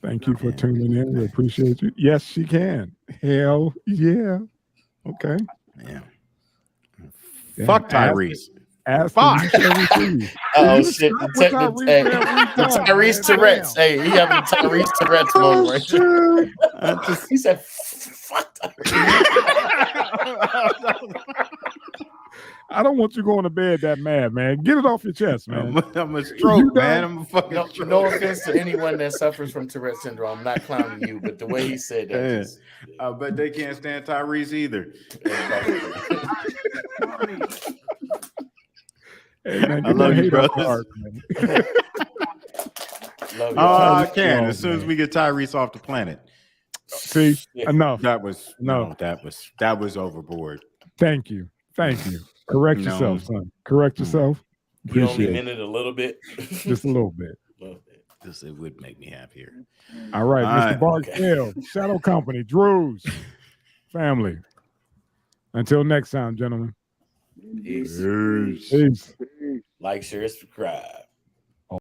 Thank you for tuning in. We appreciate you. Yes, she can. Hell yeah. Okay. Yeah. Damn, Fuck Tyrese. Ask Fuck. and you shall receive. Oh You shit! stop The with Tyrese every time, Tyrese man. Tourette's. Damn. Hey, he having Tyrese Tourette's moment right there. I just- He said, "Fuck Tyrese." I don't want you going to bed that mad, man. Get it off your chest, man. I'm a stroke, man. I'm a fucking No, stroke. no offense to anyone that suffers from Tourette syndrome. I'm not clowning you, but the way he said that, Yeah. just, I bet they can't stand Tyrese either. Hey, man, I get love that you, hate off brothers. your heart, man. love Oh, y'all. I can. Tyrese As soon as man. we get Tyrese off the planet. See, Yeah. enough. That was No. that was overboard. Thank you. Thank you. Correct No. yourself, son. Correct yourself. You only Appreciate it. meant it a little bit. Just a little bit. little bit. This it would make me happier. All right, All Mr. right. Barksdale, Shadow Company, Drews, family. Until next time, gentlemen. Peace. Peace. Like, share, subscribe.